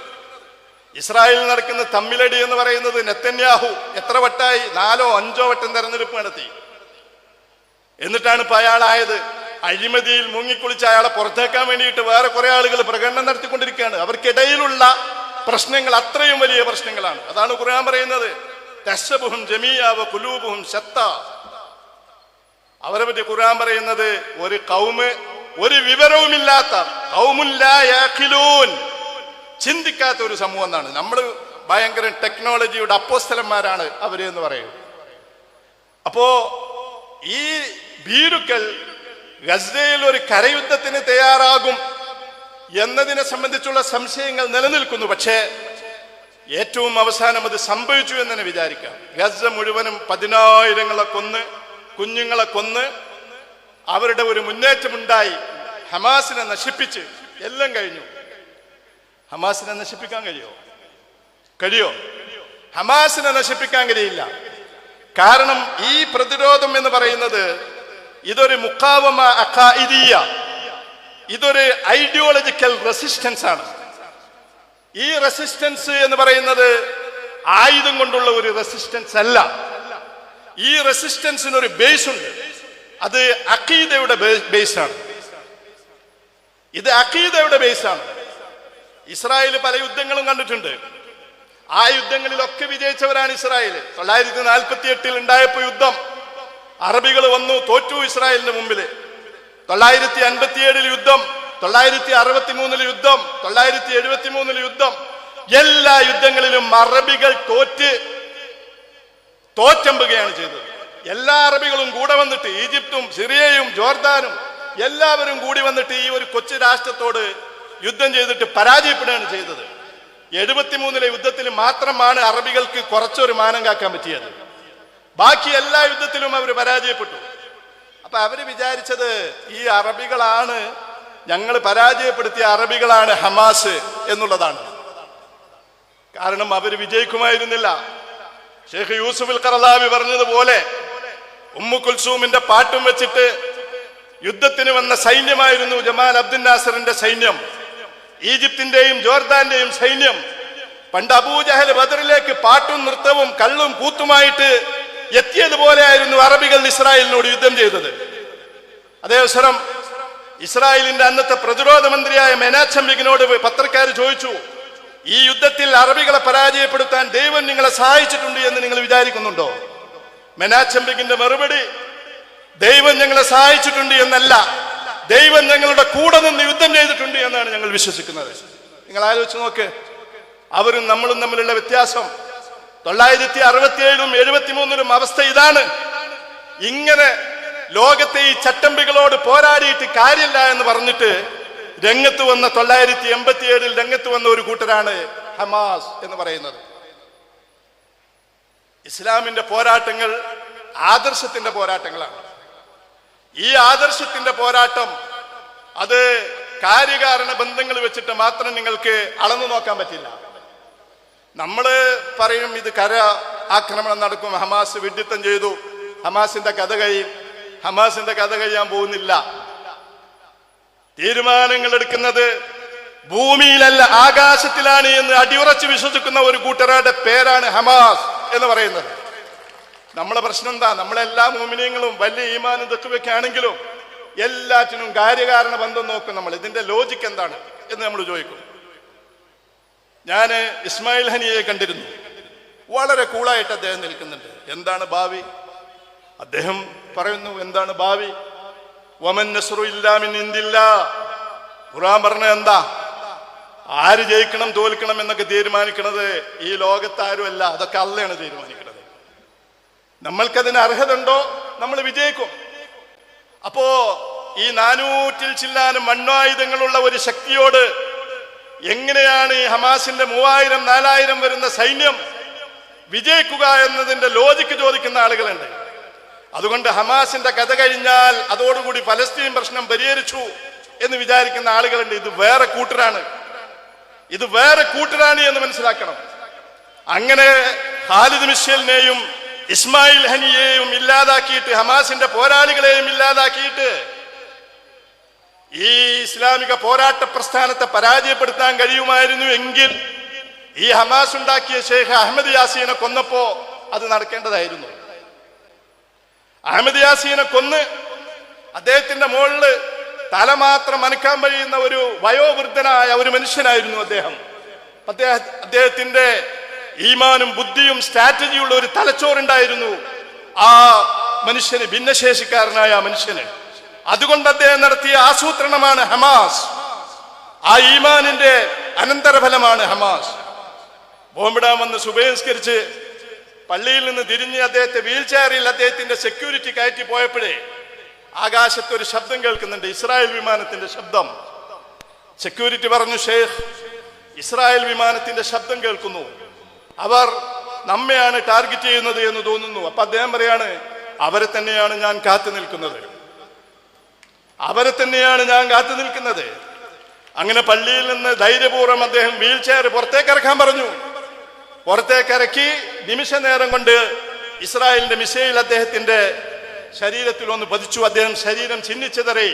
ഇസ്രായേലിൽ നടക്കുന്ന തമ്മിലടി എന്ന് പറയുന്നത്, നെതന്യാഹു എത്ര വട്ടായി 4ഓ 5ഓ വട്ടം തെരഞ്ഞെടുപ്പ് നടത്തി. എന്നിട്ടാണ് ഇപ്പൊ അയാളായത്. അഴിമതിയിൽ മുങ്ങിക്കുളിച്ച് അയാളെ പുറത്തേക്കാൻ വേണ്ടിയിട്ട് വേറെ കുറെ ആളുകൾ പ്രകടനം നടത്തിക്കൊണ്ടിരിക്കുകയാണ്. അവർക്കിടയിലുള്ള പ്രശ്നങ്ങൾ അത്രയും വലിയ പ്രശ്നങ്ങളാണ്. അതാണ് ഖുർആൻ പറയുന്നത്, തഹ്സബുഹും ജമീഅ വ ഖുലൂബുഹും ശത്താ. അവരെ പറ്റി ഖുർആൻ പറയുന്നത്, ഒരു ഖൗമ്, ഒരു വിവരവുമില്ലാത്ത, ഖൗമുൻ ലാ യഖിലൂൻ, ചിന്തിക്കാത്ത ഒരു സമൂഹം എന്നാണ്. നമ്മൾ ഭയങ്കര ടെക്നോളജിയുടെ അപ്പോസ്തലന്മാരാണ് അവര് എന്ന് പറയും. അപ്പോ ഈ ഭീരുക്കൾ ഗസയിൽ ഒരു കരയുദ്ധത്തിന് തയ്യാറാകും എന്നതിനെ സംബന്ധിച്ചുള്ള സംശയങ്ങൾ നിലനിൽക്കുന്നു. പക്ഷേ ഏറ്റവും അവസാനം അത് സംഭവിച്ചു എന്ന് തന്നെ വിചാരിക്കാം. ഗസ മുഴുവനും 10,000-ങ്ങളെ കൊന്ന്, കുഞ്ഞുങ്ങളെ കൊന്ന്, അവരുടെ ഒരു മുന്നേറ്റമുണ്ടായി. ഹമാസിനെ നശിപ്പിച്ച് എല്ലാം കഴിഞ്ഞു. ഹമാസിനെ നശിപ്പിക്കാൻ കഴിയോ? ഹമാസിനെ നശിപ്പിക്കാൻ കഴിയില്ല. കാരണം ഈ പ്രതിരോധം എന്ന് പറയുന്നത് ഇതൊരു മുഖാവമ അഖായിദിയ, ഇതൊരു ഐഡിയോളജിക്കൽ റെസിസ്റ്റൻസ് ആണ്. ഈ റെസിസ്റ്റൻസ് എന്ന് പറയുന്നത് ആയുധം കൊണ്ടുള്ള ഒരു റെസിസ്റ്റൻസ് അല്ല. ഈ റെസിസ്റ്റൻസിന് ഒരു ബേസ് ഉണ്ട്. അത് അഖീദയുടെ ബേസാണ്. ഇത് അഖീദയുടെ ബേസാണ്. ഇസ്രായേൽ പല യുദ്ധങ്ങളും കണ്ടിട്ടുണ്ട്. ആ യുദ്ധങ്ങളിലൊക്കെ വിജയിച്ചവരാണ് ഇസ്രായേൽ. 948 ഉണ്ടായപ്പോ യുദ്ധം, അറബികൾ വന്നു തോറ്റു ഇസ്രായേലിന്റെ മുമ്പില്. 957 യുദ്ധം, 963 യുദ്ധം, 973 യുദ്ധം, എല്ലാ യുദ്ധങ്ങളിലും അറബികൾ തോറ്റമ്പുകയാണ് ചെയ്തത്. എല്ലാ അറബികളും കൂടെ വന്നിട്ട്, ഈജിപ്തും സിറിയയും ജോർദാനും എല്ലാവരും കൂടി വന്നിട്ട് ഈ ഒരു കൊച്ചു രാഷ്ട്രത്തോട് യുദ്ധം ചെയ്തിട്ട് പരാജയപ്പെടുകയാണ് ചെയ്തത്. 73 യുദ്ധത്തിൽ മാത്രമാണ് അറബികൾക്ക് കുറച്ചൊരു മാനം കാക്കാൻ പറ്റിയത്. ബാക്കി എല്ലാ യുദ്ധത്തിലും അവർ പരാജയപ്പെട്ടു. അപ്പൊ അവര് വിചാരിച്ചത് ഈ അറബികളാണ്, ഞങ്ങൾ പരാജയപ്പെടുത്തിയ അറബികളാണ് ഹമാസ് എന്നുള്ളതാണ്. കാരണം അവർ വിജയിക്കുമായിരുന്നില്ല. ഷെയ്ഖ് യൂസുഫ് ഖറളാവി പറഞ്ഞതുപോലെ ഉമ്മു കുൽസൂമിന്റെ പാട്ടും വെച്ചിട്ട് യുദ്ധത്തിന് വന്ന സൈന്യമായിരുന്നു ജമാൽ അബ്ദുൽ നാസറിന്റെ സൈന്യം, ഈജിപ്തിന്റെയും ജോർദാന്റെയും സൈന്യം. പണ്ട് അബൂജഹൽ ബദറിലേക്ക് പാട്ടും നൃത്തവും കള്ളും കൂത്തുമായിട്ട് എത്തിയതുപോലെയായിരുന്നു അറബികൾ ഇസ്രായേലിനോട് യുദ്ധം ചെയ്തത്. അതേവസരം ഇസ്രായേലിന്റെ അന്നത്തെ പ്രതിരോധ മന്ത്രിയായ മെനാച്ചം ബിഗിനോട് പത്രക്കാർ ചോദിച്ചു, ഈ യുദ്ധത്തിൽ അറബികളെ പരാജയപ്പെടുത്താൻ ദൈവം നിങ്ങളെ സഹായിച്ചിട്ടുണ്ട് എന്ന് നിങ്ങൾ വിചാരിക്കുന്നുണ്ടോ? മെനാച്ചം ബിഗിന്റെ മറുപടി, ദൈവം ഞങ്ങളെ സഹായിച്ചിട്ടുണ്ട് എന്നല്ല, ദൈവം ഞങ്ങളുടെ കൂടെ നിന്ന് യുദ്ധം ചെയ്തിട്ടുണ്ട് എന്നാണ് ഞങ്ങൾ വിശ്വസിക്കുന്നത്. നിങ്ങൾ ആലോചിച്ച് നോക്ക്, അവരും നമ്മളും തമ്മിലുള്ള വ്യത്യാസം. 967-ലും 73-ലും അവസ്ഥ ഇതാണ്. ഇങ്ങനെ ലോകത്തെ ഈ ചട്ടമ്പികളോട് പോരാടിയിട്ട് കാര്യമില്ല എന്ന് പറഞ്ഞിട്ട് രംഗത്ത് വന്ന 987-ൽ രംഗത്ത് വന്ന ഒരു കൂട്ടരാണ് ഹമാസ് എന്ന് പറയുന്നത്. ഇസ്ലാമിന്റെ പോരാട്ടങ്ങൾ ആദർശത്തിന്റെ പോരാട്ടങ്ങളാണ്. ഈ ആദർശത്തിന്റെ പോരാട്ടം അത് കാര്യകാരണ ബന്ധങ്ങൾ വെച്ചിട്ട് മാത്രം നിങ്ങൾക്ക് അളന്നു നോക്കാൻ പറ്റില്ല. നമ്മൾ പറയും ഇത് ആക്രമണം നടക്കും, ഹമാസ് വിഡ്ഢിത്തം ചെയ്തു, ഹമാസിന്റെ കഥ കഴിയും. ഹമാസിന്റെ കഥ കഴിയാൻ പോകുന്നില്ല. തീരുമാനങ്ങൾ എടുക്കുന്നത് ഭൂമിയിലല്ല ആകാശത്തിലാണ് എന്ന് അടിയുറച്ച് വിശ്വസിക്കുന്ന ഒരു കൂട്ടരുടെ പേരാണ് ഹമാസ് എന്ന് പറയുന്നത്. നമ്മളെ പ്രശ്നം എന്താ? നമ്മളെല്ലാ മോമിനിയങ്ങളും വലിയ ഈമാനും ഇതൊക്കെ ആണെങ്കിലും എല്ലാറ്റിനും കാര്യകാരണ ബന്ധം നോക്കും. നമ്മൾ ഇതിന്റെ ലോജിക്ക് എന്താണ് എന്ന് നമ്മൾ ചോദിക്കും. ഞാൻ ഇസ്മായിൽ ഹനിയെ കണ്ടിരുന്നു. വളരെ കൂളായിട്ട് അദ്ദേഹം നിൽക്കുന്നുണ്ട്. എന്താണ് ഭാവി? അദ്ദേഹം പറയുന്നു, എന്താണ് ഭാവി? വമൻ നസ്റു ഇല്ലാ മിൻ ഇൻദില്ലാ. ഖുർആൻ പറഞ്ഞ എന്താ? ആര് ജയിക്കണം തോൽക്കണം എന്നൊക്കെ തീരുമാനിക്കുന്നത് ഈ ലോകത്താരുമല്ല, അതൊക്കെ അള്ളയാണ് തീരുമാനിക്കുന്നത്. നമ്മൾക്കതിന് അർഹത ഉണ്ടോ? നമ്മൾ വിജയിക്കും. അപ്പോ ഈ 400 ചില്ലാനും മണ്ണായുധങ്ങളുള്ള ഒരു ശക്തിയോട് എങ്ങനെയാണ് ഈ ഹമാസിന്റെ 3000-4000 വരുന്ന സൈന്യം വിജയിക്കുക എന്നതിന്റെ ലോജിക്ക് ചോദിക്കുന്ന ആളുകളുണ്ട്. അതുകൊണ്ട് ഹമാസിന്റെ കഥ കഴിഞ്ഞാൽ അതോടുകൂടി ഫലസ്തീൻ പ്രശ്നം പരിഹരിച്ചു എന്ന് വിചാരിക്കുന്ന ആളുകളുണ്ട്. ഇത് വേറെ കൂട്ടരാണ്, ഇത് വേറെ കൂട്ടരാണ് എന്ന് മനസ്സിലാക്കണം. അങ്ങനെ ഖാലിദ് മിഷേലിനെയും ഇസ്മായിൽ ഹനിയെയും ഇല്ലാതാക്കിയിട്ട്, ഹമാസിന്റെ പോരാളികളെയും ഇല്ലാതാക്കിയിട്ട് ഈ ഇസ്ലാമിക പോരാട്ട പ്രസ്ഥാനത്തെ പരാജയപ്പെടുത്താൻ കഴിയുമായിരുന്നു എങ്കിൽ ഈ ഹമാസ് ഉണ്ടാക്കിയ ഷെയ്ഖ് അഹമ്മദ് യാസീനെ കൊന്നപ്പോ അത് നടക്കേണ്ടതായിരുന്നു. അഹമ്മദ് യാസീനെ കൊന്ന് അദ്ദേഹത്തിന്റെ മുകളില് തല മാത്രം അനക്കാൻ കഴിയുന്ന ഒരു വയോവൃദ്ധനായ ഒരു മനുഷ്യനായിരുന്നു അദ്ദേഹം. അദ്ദേഹത്തിന്റെ ഈമാനും ബുദ്ധിയും സ്ട്രാറ്റജിയുള്ള ഒരു തലച്ചോറുണ്ടായിരുന്നു ആ മനുഷ്യന്, ഭിന്നശേഷിക്കാരനായ ആ മനുഷ്യന്. അതുകൊണ്ട് അദ്ദേഹം നടത്തിയ ആസൂത്രണമാണ് ഹമാസ്. ആ ഈമാനിന്റെ അനന്തരഫലമാണ് ഹമാസ്. ബോംബിടാൻ വന്ന് സുബഹിസ്കരിച്ച് പള്ളിയിൽ നിന്ന് തിരിഞ്ഞ് അദ്ദേഹത്തെ വീൽ ചെയറിൽ അദ്ദേഹത്തിന്റെ സെക്യൂരിറ്റി കയറ്റി പോയപ്പോഴേ ആകാശത്തൊരു ശബ്ദം കേൾക്കുന്നുണ്ട്, ഇസ്രായേൽ വിമാനത്തിന്റെ ശബ്ദം. സെക്യൂരിറ്റി പറഞ്ഞു, ഷെയ്ഖ്, ഇസ്രായേൽ വിമാനത്തിന്റെ ശബ്ദം കേൾക്കുന്നു, അവർ നമ്മെയാണ് ടാർഗറ്റ് ചെയ്യുന്നത് എന്ന് തോന്നുന്നു. അപ്പൊ അദ്ദേഹം പറയാണ്, അവരെ തന്നെയാണ് ഞാൻ കാത്തു നിൽക്കുന്നത്, അവരെ തന്നെയാണ് ഞാൻ കാത്തു നിൽക്കുന്നത്. അങ്ങനെ പള്ളിയിൽ നിന്ന് ധൈര്യപൂർവ്വം അദ്ദേഹം വീൽ ചെയർ പുറത്തേക്ക് ഇറക്കാൻ പറഞ്ഞു. പുറത്തേക്ക് ഇറക്കി നിമിഷ നേരം കൊണ്ട് ഇസ്രായേലിന്റെ മിസൈൽ അദ്ദേഹത്തിന്റെ ശരീരത്തിൽ ഒന്ന് പതിച്ചു. അദ്ദേഹം ശരീരം ചിഹ്നിച്ചതറി.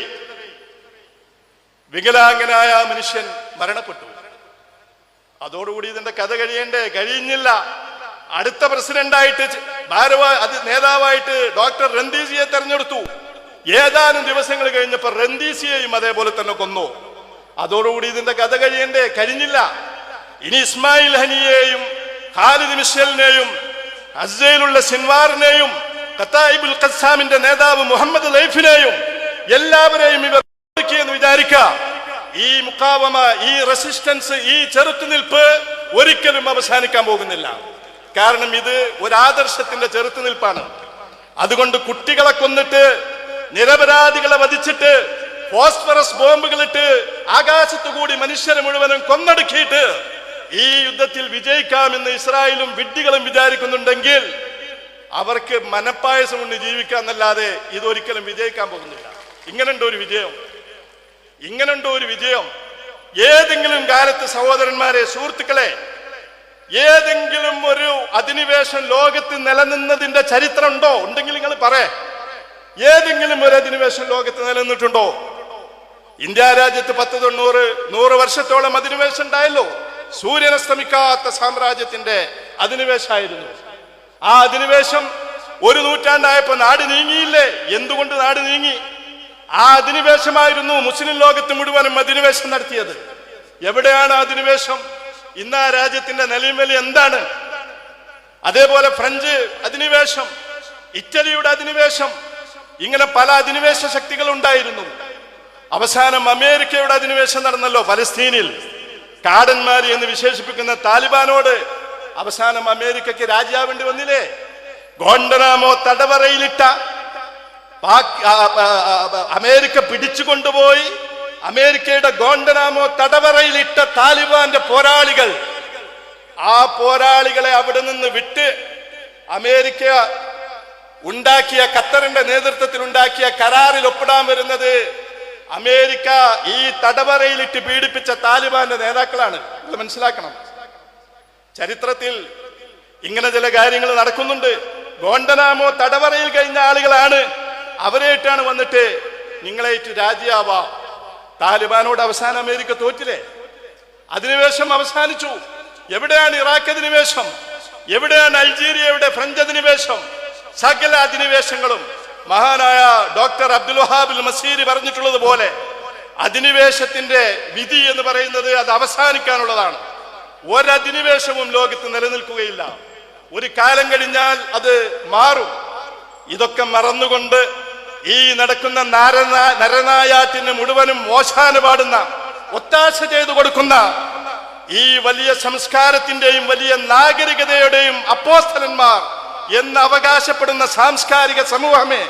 വികലാംഗനായ മനുഷ്യൻ മരണപ്പെട്ടു. അതോടുകൂടി ഇതിന്റെ കഥ കഴിയണ്ടേ? കഴിയുന്നില്ല. അടുത്ത പ്രസിഡന്റായിട്ട് നേതാവായിട്ട് ഡോക്ടർ റന്തീസിയെ തെരഞ്ഞെടുത്തു. ഏതാനും ദിവസങ്ങൾ കഴിഞ്ഞപ്പോൾ റന്തീസിയെയും അതേപോലെ തന്നെ കൊന്നു. അതോടുകൂടി ഇതിന്റെ കഥ കഴിയണ്ടേ? കഴിഞ്ഞില്ല. ഇനി ഇസ്മായിൽ ഹനിയെയും ഖാലിദ് മിഷേലിനെയും അസ്സയിലുള്ള സിൻവാറിനെയും ഖത്തായിബുൽ ഖസ്സാമിന്റെ നേതാവ് മുഹമ്മദ് ലൈഫിനെയും എല്ലാവരെയും ഇവർ എന്ന് വിചാരിക്കുക. ഈ മുഖാവമ, ഈ റെസിസ്റ്റൻസ്, ഈ ചെറുത്തുനിൽപ്പ് ഒരിക്കലും അവസാനിക്കാൻ പോകുന്നില്ല. കാരണം ഇത് ഒരു ആദർശത്തിന്റെ ചെറുത്തുനിൽപ്പാണ്. അതുകൊണ്ട് കുട്ടികളെ കൊന്നിട്ട്, നിരപരാധികളെ വധിച്ചിട്ട്, ഫോസ്ഫറസ് ബോംബുകളിട്ട് ആകാശത്തുകൂടി മനുഷ്യരെ മുഴുവനും കൊന്നടുക്കിയിട്ട് ഈ യുദ്ധത്തിൽ വിജയിക്കാമെന്ന് ഇസ്രായേലും വിഡ്ഢികളും വിചാരിക്കുന്നുണ്ടെങ്കിൽ അവർക്ക് മനപ്പായസം കൊണ്ട് ജീവിക്കാന്നല്ലാതെ ഇതൊരിക്കലും വിജയിക്കാൻ പോകുന്നില്ല. ഇങ്ങനെയുണ്ടോ ഒരു വിജയം? ഇങ്ങനെയുണ്ടോ ഒരു വിജയം? ഏതെങ്കിലും കാലത്ത് സഹോദരന്മാരെ, സുഹൃത്തുക്കളെ, ഏതെങ്കിലും ഒരു അധിനിവേശം ലോകത്ത് നിലനിന്നതിന്റെ ചരിത്രം ഉണ്ടോ? ഉണ്ടെങ്കിൽ നിങ്ങൾ പറയേ. ഏതെങ്കിലും ഒരു അധിനിവേശം ലോകത്ത് നിലനിന്നിട്ടുണ്ടോ? ഇന്ത്യ രാജ്യത്ത് 100 വർഷത്തോളം അധിനിവേശം ഉണ്ടായല്ലോ. സൂര്യനസ്തമിക്കാത്ത സാമ്രാജ്യത്തിന്റെ അധിനിവേശമായിരുന്നു. ആ അധിനിവേശം 1 നൂറ്റാണ്ടായപ്പോ നാട് നീങ്ങിയില്ലേ? എന്തുകൊണ്ട് നാട് നീങ്ങി? ആ അധിനിവേശമായിരുന്നു മുസ്ലിം ലോകത്ത് മുഴുവനും അധിനിവേശം നടത്തിയത്. എവിടെയാണ് അധിനിവേശം? ഇന്ന് ആ രാജ്യത്തിന്റെ നിലവിളി എന്താണ്? അതേപോലെ ഫ്രഞ്ച് അധിനിവേശം, ഇറ്റലിയുടെ അധിനിവേശം, ഇങ്ങനെ പല അധിനിവേശ ശക്തികൾ ഉണ്ടായിരുന്നു. അവസാനം അമേരിക്കയുടെ അധിനിവേശം നടന്നല്ലോ ഫലസ്തീനിൽ. കാടന്മാര് എന്ന് വിശേഷിപ്പിക്കുന്ന താലിബാനോട് അവസാനം അമേരിക്കയ്ക്ക് രാജിയാവേണ്ടി വന്നില്ലേ? ഗോണ്ടനാമോ തടവറയിലിട്ട അമേരിക്ക പിടിച്ചുകൊണ്ടുപോയി അമേരിക്കയുടെ ഗോണ്ടനാമോ തടവറയിലിട്ട താലിബാന്റെ പോരാളികൾ, ആ പോരാളികളെ അവിടെ നിന്ന് വിട്ട് അമേരിക്ക ഉണ്ടാക്കിയ, ഖത്തറിന്റെ നേതൃത്വത്തിൽ ഉണ്ടാക്കിയ കരാറിൽ ഒപ്പിടാൻ വരുന്നത് അമേരിക്ക ഈ തടവറയിലിട്ട് പീഡിപ്പിച്ച താലിബാന്റെ നേതാക്കളാണ്. ഇത് മനസ്സിലാക്കണം. ചരിത്രത്തിൽ ഇങ്ങനെ ചില കാര്യങ്ങൾ നടക്കുന്നുണ്ട്. ഗോണ്ടനാമോ തടവറയിൽ കഴിഞ്ഞ ആളുകളാണ്. അവരായിട്ടാണ് വന്നിട്ട് നിങ്ങളായിട്ട് രാജിയാവാ. താലിബാനോട് അവസാനം അമേരിക്ക തോറ്റില്ലേ? അധിനിവേശം അവസാനിച്ചു. എവിടെയാണ് ഇറാഖ് അധിനിവേശം? എവിടെയാണ് അൾജീരിയയുടെ ഫ്രഞ്ച് അധിനിവേശം? സകല അധിനിവേശങ്ങളും മഹാനായ ഡോക്ടർ അബ്ദുൽ വഹാബ് മസീരി പറഞ്ഞിട്ടുള്ളത് പോലെ അധിനിവേശത്തിന്റെ വിധി എന്ന് പറയുന്നത് അത് അവസാനിക്കാനുള്ളതാണ്. ഒരധിനിവേശവും ലോകത്ത് നിലനിൽക്കുകയില്ല. ഒരു കാലം കഴിഞ്ഞാൽ അത് മാറും. ഇതൊക്കെ മറന്നുകൊണ്ട് ഈ നടക്കുന്ന നരനായാട്ടിന് മുഴുവനും മോശാന പാടുന്ന, ഒത്താശ ചെയ്തു കൊടുക്കുന്ന ഈ വലിയ സംസ്കാരത്തിന്റെയും വലിയ നാഗരികതയുടെയും അപ്പോസ്തലന്മാർ എന്ന് അവകാശപ്പെടുന്ന സാംസ്കാരിക സമൂഹമേ,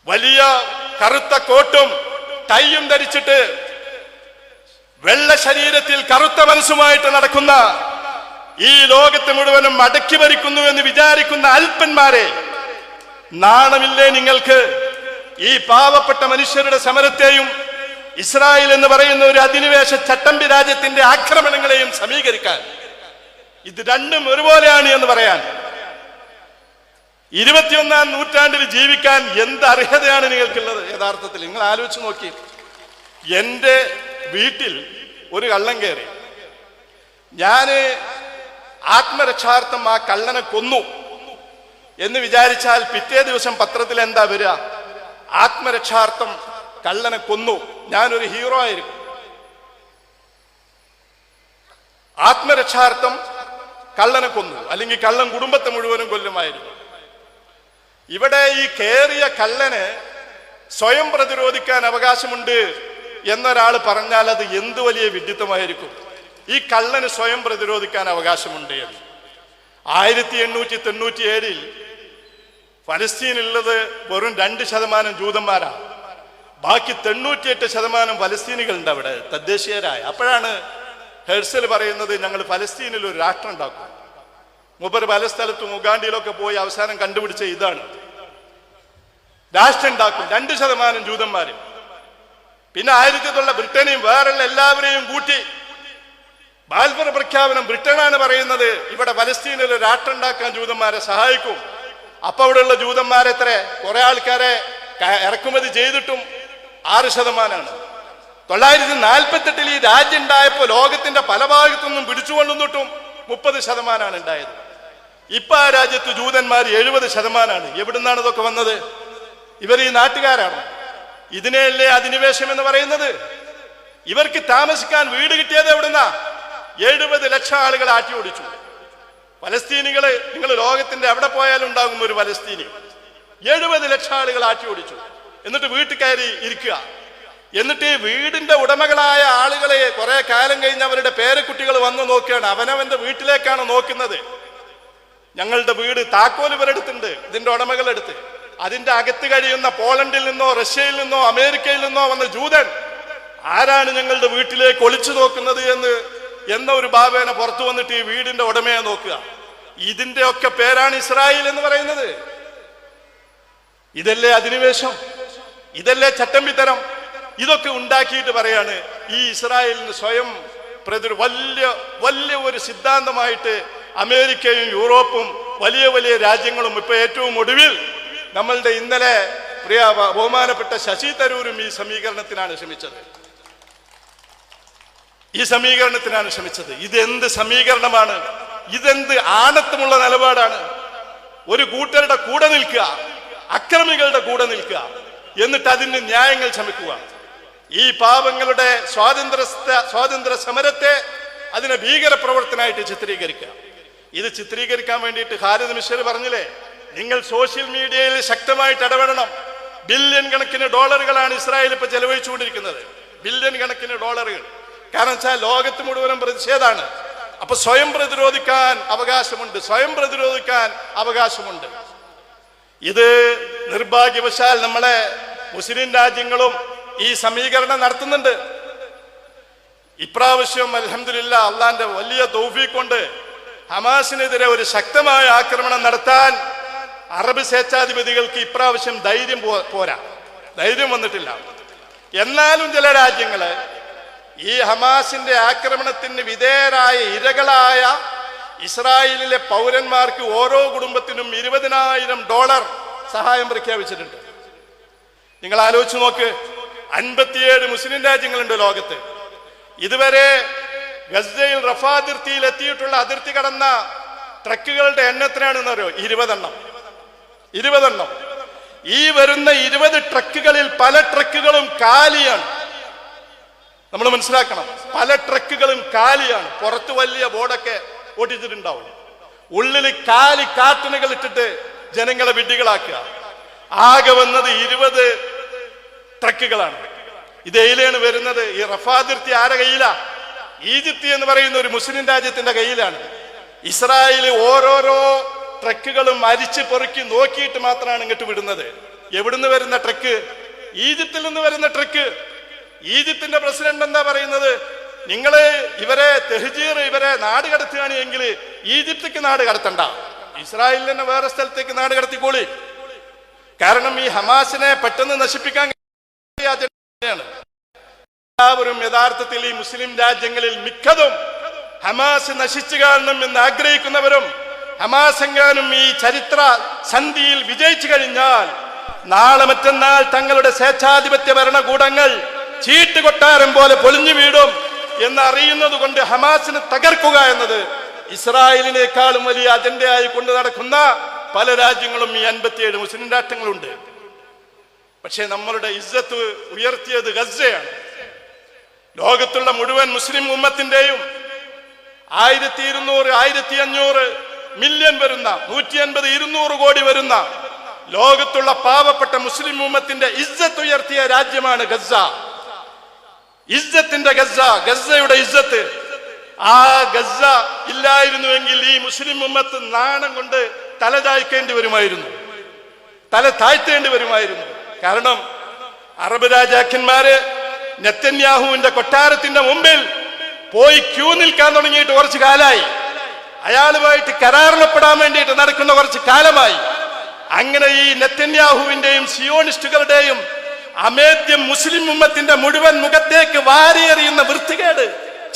വലിയ കറുത്ത കോട്ടും ടൈയും ധരിച്ചിട്ട് വെള്ള ശരീരത്തിൽ കറുത്ത മനസ്സുമായിട്ട് നടക്കുന്ന ഈ ലോകത്ത് മുഴുവനും അടക്കി ഭരിക്കുന്നു എന്ന് വിചാരിക്കുന്ന അല്പന്മാരെ, നാണമില്ലേ നിങ്ങൾക്ക്? ഈ പാവപ്പെട്ട മനുഷ്യരുടെ സമരത്തെയും ഇസ്രായേൽ എന്ന് പറയുന്ന ഒരു അധിനിവേശ ചട്ടമ്പി രാജ്യത്തിന്റെ ആക്രമണങ്ങളെയും സമീകരിക്കാൻ? ഇത് രണ്ടും ഒരുപോലെയാണ് എന്ന് പറയാൻ 21ാം നൂറ്റാണ്ടിൽ ജീവിക്കാൻ എന്ത് അർഹതയാണ് നിങ്ങൾക്കുള്ളത്? യഥാർത്ഥത്തിൽ നിങ്ങൾ ആലോചിച്ച് നോക്കി. എൻ്റെ വീട്ടിൽ ഒരു കള്ളൻ കയറി. ഞാന് ആത്മരക്ഷാർത്ഥം ആ കള്ളനെ കൊന്നു എന്ന് വിചാരിച്ചാൽ പിറ്റേ ദിവസം പത്രത്തിൽ എന്താ വരിക? ആത്മരക്ഷാർത്ഥം കള്ളനെ കൊന്നു, ഞാനൊരു ഹീറോ ആയിരിക്കും. ആത്മരക്ഷാർത്ഥം കള്ളനെ കൊന്നു, അല്ലെങ്കിൽ കള്ളൻ കുടുംബത്തെ മുഴുവനും കൊല്ലുമായിരുന്നു. ഇവിടെ ഈ കേറിയ കള്ളന് സ്വയം പ്രതിരോധിക്കാൻ അവകാശമുണ്ട് എന്നൊരാൾ പറഞ്ഞാൽ അത് എന്ത് വലിയ വിഡ്ഢിത്തമായിരിക്കും. ഈ കള്ളന് സ്വയം പ്രതിരോധിക്കാൻ അവകാശമുണ്ട് എന്ന്. 1897 ഫലസ്തീനുള്ളത് വെറും 2% ജൂതന്മാരാണ്. ബാക്കി 98% ഫലസ്തീനികളുണ്ട് അവിടെ, തദ്ദേശീയരായ. അപ്പോഴാണ് ഹെർസൽ പറയുന്നത് ഞങ്ങൾ ഫലസ്തീനിൽ ഒരു രാഷ്ട്രം ഉണ്ടാക്കും. മൂപ്പര് പല സ്ഥലത്തും ഉഗാണ്ടിയിലൊക്കെ പോയി അവസാനം കണ്ടുപിടിച്ച ഇതാണ്, രാഷ്ട്രം ഉണ്ടാക്കും. 2% ജൂതന്മാര്. പിന്നെ 1900 ബ്രിട്ടനെയും വേറെയുള്ള എല്ലാവരെയും കൂട്ടി ബാൽഫർ പ്രഖ്യാപനം ബ്രിട്ടനാണ് പറയുന്നത് ഇവിടെ ഫലസ്തീനിൽ രാഷ്ട്രം ഉണ്ടാക്കാൻ ജൂതന്മാരെ സഹായിക്കും. അപ്പൊ അവിടെയുള്ള ജൂതന്മാരെത്ര? കുറെ ആൾക്കാരെ ഇറക്കുമതി ചെയ്തിട്ടും 6%. 948 ഈ രാജ്യം ഉണ്ടായപ്പോ ലോകത്തിന്റെ പല ഭാഗത്തുനിന്നും പിടിച്ചുകൊണ്ടുവന്നിട്ടും 30% ഉണ്ടായത്. ഇപ്പൊ ആ രാജ്യത്ത് ജൂതന്മാർ 70%. എവിടുന്നാണ് ഇതൊക്കെ വന്നത്? ഇവർ ഈ നാട്ടുകാരാണ്. ഇതിനെയല്ലേ അധിനിവേശം എന്ന് പറയുന്നത്? ഇവർക്ക് താമസിക്കാൻ വീട് കിട്ടിയത് എവിടുന്നാ? 70 ലക്ഷം ആളുകൾ ആട്ടി ഓടിച്ചു. ഫലസ്തീനികള് നിങ്ങൾ ലോകത്തിന്റെ എവിടെ പോയാലും ഉണ്ടാകും ഒരു ഫലസ്തീനി. 70 ലക്ഷം ആളുകൾ ആട്ടി ഓടിച്ചു. എന്നിട്ട് വീട്ടിൽ കയറി ഇരിക്കുക. എന്നിട്ട് വീടിന്റെ ഉടമകളായ ആളുകളെ കുറെ കാലം കഴിഞ്ഞ് അവരുടെ പേരക്കുട്ടികൾ വന്നു നോക്കുകയാണ്. അവനവന്റെ വീട്ടിലേക്കാണ് നോക്കുന്നത്. ഞങ്ങളുടെ വീട് താക്കോൽ ഇവരെടുത്തുണ്ട്, ഇതിന്റെ ഉടമകളെടുത്ത്. അതിന്റെ അകത്ത് കഴിയുന്ന പോളണ്ടിൽ നിന്നോ റഷ്യയിൽ നിന്നോ അമേരിക്കയിൽ നിന്നോ വന്ന ജൂതൻ ആരാണ് ഞങ്ങളുടെ വീട്ടിലേക്ക് ഒളിച്ചു നോക്കുന്നത് എന്ന ഒരു ഭാവേന പുറത്തു വന്നിട്ട് ഈ വീടിന്റെ ഉടമയെ നോക്കുക. ഇതിന്റെ ഒക്കെ പേരാണ് ഇസ്രായേൽ എന്ന് പറയുന്നത്. ഇതല്ലേ അധിനിവേശം? ഇതല്ലേ ചട്ടമ്പിത്തരം? ഇതൊക്കെ ഉണ്ടാക്കിയിട്ട് പറയാണ് ഈ ഇസ്രായേലിന് സ്വയം വലിയ ഒരു സിദ്ധാന്തമായിട്ട് അമേരിക്കയും യൂറോപ്പും വലിയ വലിയ രാജ്യങ്ങളും ഇപ്പൊ ഏറ്റവും ഒടുവിൽ നമ്മളുടെ ഇന്നലെ പ്രിയ ബഹുമാനപ്പെട്ട ശശി തരൂരും ഈ സമീകരണത്തിനാണ് ശ്രമിച്ചത്. ഇതെന്ത് സമീകരണമാണ്? ഇതെന്ത് ആണത്തമുള്ള നിലപാടാണ്? ഒരു കൂട്ടരുടെ കൂടെ നിൽക്കുക, അക്രമികളുടെ കൂടെ നിൽക്കുക, എന്നിട്ട് അതിന് ന്യായങ്ങൾ ശമിക്കുക. ഈ പാവങ്ങളുടെ സ്വാതന്ത്ര്യ സമരത്തെ അതിനെ ഭീകര പ്രവർത്തനമായിട്ട് ചിത്രീകരിക്കുക. ഇത് ചിത്രീകരിക്കാൻ വേണ്ടിയിട്ട് ഖാലിദ് മിഷർ പറഞ്ഞില്ലേ, നിങ്ങൾ സോഷ്യൽ മീഡിയയിൽ ശക്തമായിട്ട് ഇടപെടണം. ബില്യൺ കണക്കിന് ഡോളറുകളാണ് ഇസ്രായേൽ ഇപ്പൊ ചെലവഴിച്ചുകൊണ്ടിരിക്കുന്നത്. ബില്യൺ കണക്കിന് ഡോളറുകൾ. കാരണം വെച്ചാൽ ലോകത്ത് മുഴുവനും പ്രതിഷേധാണ്. അപ്പൊ സ്വയം പ്രതിരോധിക്കാൻ അവകാശമുണ്ട്. ഇത് നിർഭാഗ്യവശാൽ നമ്മളെ മുസ്ലിം രാജ്യങ്ങളും ഈ സമീകരണം നടത്തുന്നുണ്ട്. ഇപ്രാവശ്യം അൽഹംദുലില്ലാ അള്ളാന്റെ വലിയ തൗഫീഖ് കൊണ്ട് ഹമാസിനെതിരെ ഒരു ശക്തമായ ആക്രമണം നടത്താൻ അറബ് സ്വേച്ഛാധിപതികൾക്ക് ഇപ്രാവശ്യം ധൈര്യം വന്നിട്ടില്ല. എന്നാലും ചില രാജ്യങ്ങള് ഈ ഹമാസിന്റെ ആക്രമണത്തിന് വിധേയരായ ഇരകളായ ഇസ്രായേലിലെ പൗരന്മാർക്ക് ഓരോ കുടുംബത്തിനും $20,000 സഹായം പ്രഖ്യാപിച്ചിട്ടുണ്ട്. നിങ്ങൾ ആലോചിച്ച് നോക്ക്, 57 മുസ്ലിം രാജ്യങ്ങളുണ്ട് ലോകത്ത്. ഇതുവരെ ഗസയിൽ റഫാ അതിർത്തിയിൽ എത്തിയിട്ടുള്ള അതിർത്തി കടന്ന ട്രക്കുകളുടെ എണ്ണത്തിനാണെന്ന് അറിയോ? 20 എണ്ണം. ഈ വരുന്ന 20 ട്രക്കുകളിൽ പല ട്രക്കുകളും കാലിയാണ്. നമ്മൾ മനസ്സിലാക്കണം, പല ട്രക്കുകളും കാലിയാണ്. പുറത്ത് വലിയ ബോർഡൊക്കെ ഓടിച്ചിട്ടുണ്ടാവും, ഉള്ളിൽ കാലി കാർട്ടനുകൾ ഇട്ടിട്ട് ജനങ്ങളെ വിഡ്ഢികളാക്കുക. ആകെ വന്നത് 20 ട്രക്കുകളാണ്. ഇത് എയിലാണ് വരുന്നത്? ഈ റഫാ അതിർത്തി ആരുടെ കയ്യിലാ? ഈജിപ്ത് എന്ന് പറയുന്ന ഒരു മുസ്ലിം രാജ്യത്തിന്റെ കയ്യിലാണ്. ഇസ്രായേൽ ഓരോരോ ട്രക്കുകളും അരിച്ച് പെറുക്കി നോക്കിയിട്ട് മാത്രമാണ് ഇങ്ങോട്ട് വിടുന്നത്. എവിടുന്ന് വരുന്ന ട്രക്ക്? ഈജിപ്തിൽ നിന്ന് വരുന്ന ട്രക്ക്. ഈജിപ്തിന്റെ പ്രസിഡന്റ് എന്താ പറയുന്നത്? നിങ്ങള് ഇവരെ നാട് കടത്തുകയാണ് എങ്കിൽ ഈജിപ്തിക്ക് നാട് കടത്തണ്ട, ഇസ്രായേലിൽ തന്നെ വേറെ സ്ഥലത്തേക്ക് നാട് കടത്തിക്കോളി. കാരണം ഈ ഹമാസിനെ പെട്ടെന്ന് നശിപ്പിക്കാൻ എല്ലാവരും യഥാർത്ഥത്തിൽ ഈ മുസ്ലിം രാജ്യങ്ങളിൽ മിക്കതും ഹമാസ് നശിച്ചു കാണണം എന്ന് ആഗ്രഹിക്കുന്നവരും ഹമാസ് എങ്ങാനും ഈ ചരിത്ര സന്ധിയിൽ വിജയിച്ചു കഴിഞ്ഞാൽ നാളെ മറ്റന്നാൾ തങ്ങളുടെ സ്വേച്ഛാധിപത്യ ഭരണകൂടങ്ങൾ ചീട്ടുകൊട്ടാരം പോലെ പൊളിഞ്ഞു വീടും എന്നറിയുന്നത് കൊണ്ട് ഹമാസിനെ തകർക്കുക എന്നത് ഇസ്രായേലിനേക്കാളും വലിയ അജണ്ടയായി കൊണ്ട് നടക്കുന്ന പല രാജ്യങ്ങളും ഈ 57 മുസ്ലിം രാഷ്ട്രങ്ങളുണ്ട്. പക്ഷേ നമ്മളുടെ ഇസ്സത്ത് ഉയർത്തിയത് ഗസയാണ്. ലോകത്തുള്ള മുഴുവൻ മുസ്ലിം ഉമ്മത്തിന്റെയും 1200, 1500 മില്യൺ വരുന്ന 150-200 കോടി വരുന്ന ലോകത്തുള്ള പാവപ്പെട്ട മുസ്ലിം ഉമ്മത്തിന്റെ ഇസ്സത്ത് ഉയർത്തിയ രാജ്യമാണ് ഗസ. ഇസ്സത്തിന്റെ ഗസയുടെ ഇസ്സത്ത്. ആ ഗസ ഇല്ലായിരുന്നുവെങ്കിൽ ഈ മുസ്ലിം ഉമ്മത്ത് നാണം കൊണ്ട് തല താഴ്ത്തേണ്ടി വരുമായിരുന്നു. കാരണം അറബ് രാജാക്കന്മാര് നെതന്യാഹുവിന്റെ കൊട്ടാരത്തിന്റെ മുമ്പിൽ പോയി ക്യൂ നിൽക്കാൻ തുടങ്ങിയിട്ട് കുറച്ച് കാലമായി. അയാളുമായിട്ട് കരാറിലപ്പെടാൻ വേണ്ടിയിട്ട് നടക്കുന്ന കുറച്ച് കാലമായി. അങ്ങനെ ഈ നെതന്യാഹുവിന്റെയും സിയോണിസ്റ്റുകളുടെയും അമേദ്യം മുസ്ലിം ഉമ്മത്തിന്റെ മുഴുവൻ മുഖത്തേക്ക് വാരിയെറിയുന്ന വൃത്തികേട്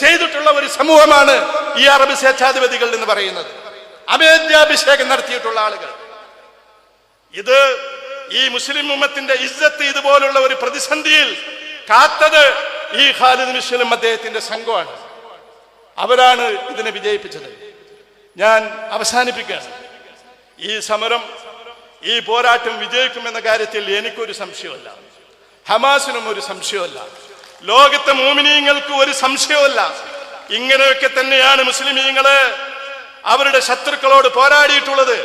ചെയ്തിട്ടുള്ള ഒരു സമൂഹമാണ് ഈ അറബ് സ്വേച്ഛാധിപതികൾ എന്ന് പറയുന്നത്. അമേദ്യാഭിഷേകം നടത്തിയിട്ടുള്ള ആളുകൾ. ഇത് ഈ മുസ്ലിം ഉമ്മത്തിന്റെ ഇസ്സത്ത് ഇതുപോലുള്ള ഒരു പ്രതിസന്ധിയിൽ കാത്തത് ഈ ഖാലിദ് മിഷലും അദ്ദേഹത്തിന്റെ സംഘമാണ്. അവരാണ് ഇതിനെ വിജയിപ്പിച്ചത്. ഞാൻ അവസാനിപ്പിക്കുകയാണ്. ഈ സമരം, ഈ പോരാട്ടം വിജയിക്കുമെന്ന കാര്യത്തിൽ എനിക്കൊരു സംശയമല്ല, ഹമാസിനും ഒരു സംശയമല്ല, ലോകത്തെ മോമിനീങ്ങൾക്ക് ഒരു സംശയമല്ല. ഇങ്ങനെയൊക്കെ തന്നെയാണ് മുസ്ലിമീങ്ങള് അവരുടെ ശത്രുക്കളോട് പോരാടിയിട്ടുള്ളത്.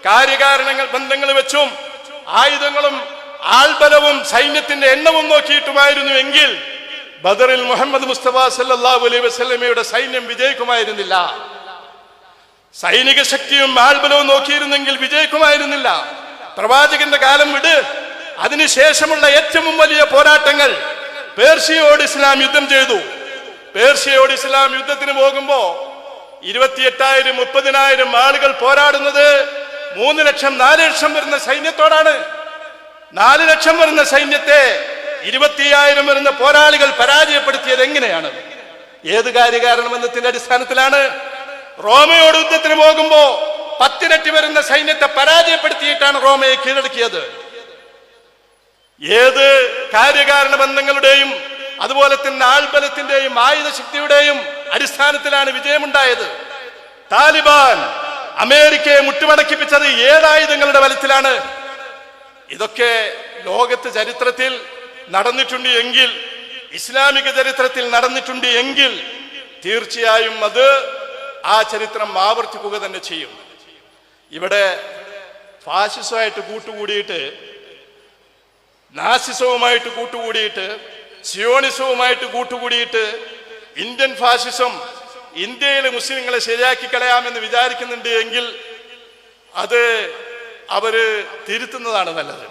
കാര്യകാരണങ്ങൾ ബന്ധങ്ങൾ വെച്ചും ആയുധങ്ങളും ആൾബലവും സൈന്യത്തിന്റെ എണ്ണവും നോക്കിയിട്ടുമായിരുന്നു എങ്കിൽ ബദറിൽ മുഹമ്മദ് മുസ്തഫ സല്ലല്ലാഹു അലൈഹി വസല്ലമയുടെ സൈന്യം വിജയിക്കുമായിരുന്നില്ല. സൈനിക ശക്തിയും ആൾബലവും നോക്കിയിരുന്നെങ്കിൽ വിജയിക്കുമായിരുന്നില്ല. പ്രവാചകന്റെ കാലം വിട്, അതിനുശേഷമുള്ള ഏറ്റവും വലിയ പോരാട്ടങ്ങൾ പേർഷ്യയോട് ഇസ്ലാം യുദ്ധം ചെയ്തു. പേർഷ്യയോട് ഇസ്ലാം യുദ്ധത്തിന് പോകുമ്പോ 28,000, 30,000 ആളുകൾ പോരാടുന്നത് 3 ലക്ഷം 4 ലക്ഷം വരുന്ന സൈന്യത്തോടാണ്. 4 ലക്ഷം വരുന്ന സൈന്യത്തെ 20,000 വരുന്ന പോരാളികൾ പരാജയപ്പെടുത്തിയത് എങ്ങനെയാണ്? ഏത് കാര്യകാരണമെന്നതിന്റെ അടിസ്ഥാനത്തിലാണ്? റോമയോട് യുദ്ധത്തിന് പോകുമ്പോ 10 ഇരട്ടി വരുന്ന സൈന്യത്തെ പരാജയപ്പെടുത്തിയിട്ടാണ് റോമയെ കീഴടക്കിയത്. ഏത് കാര്യകാരണ ബന്ധങ്ങളുടെയും അതുപോലെ തന്നെ ആൾബലത്തിന്റെയും ആയുധശക്തിയുടെയും അടിസ്ഥാനത്തിലാണ് വിജയമുണ്ടായത്? താലിബാൻ അമേരിക്കയെ മുട്ടുമടക്കിപ്പിച്ചത് ഏതായുധങ്ങളുടെ ബലത്തിലാണ്? ഇതൊക്കെ ലോകത്ത് ചരിത്രത്തിൽ നടന്നിട്ടുണ്ട് എങ്കിൽ, ഇസ്ലാമിക ചരിത്രത്തിൽ നടന്നിട്ടുണ്ട് എങ്കിൽ തീർച്ചയായും അത് ആ ചരിത്രം ആവർത്തിക്കുക തന്നെ ചെയ്യും. ഇവിടെ ഫാസിസമായിട്ട് കൂട്ടുകൂടിയിട്ട്, നാസിസവുമായിട്ട് കൂട്ടുകൂടിയിട്ട്, സിയോണിസവുമായിട്ട് കൂട്ടുകൂടിയിട്ട് ഇന്ത്യൻ ഫാസിസം ഇന്ത്യയിലെ മുസ്ലിങ്ങളെ ശരിയാക്കി കളയാമെന്ന് വിചാരിക്കുന്നുണ്ട് എങ്കിൽ അത് അവര് തിരുത്തുന്നതാണ് നല്ലത്.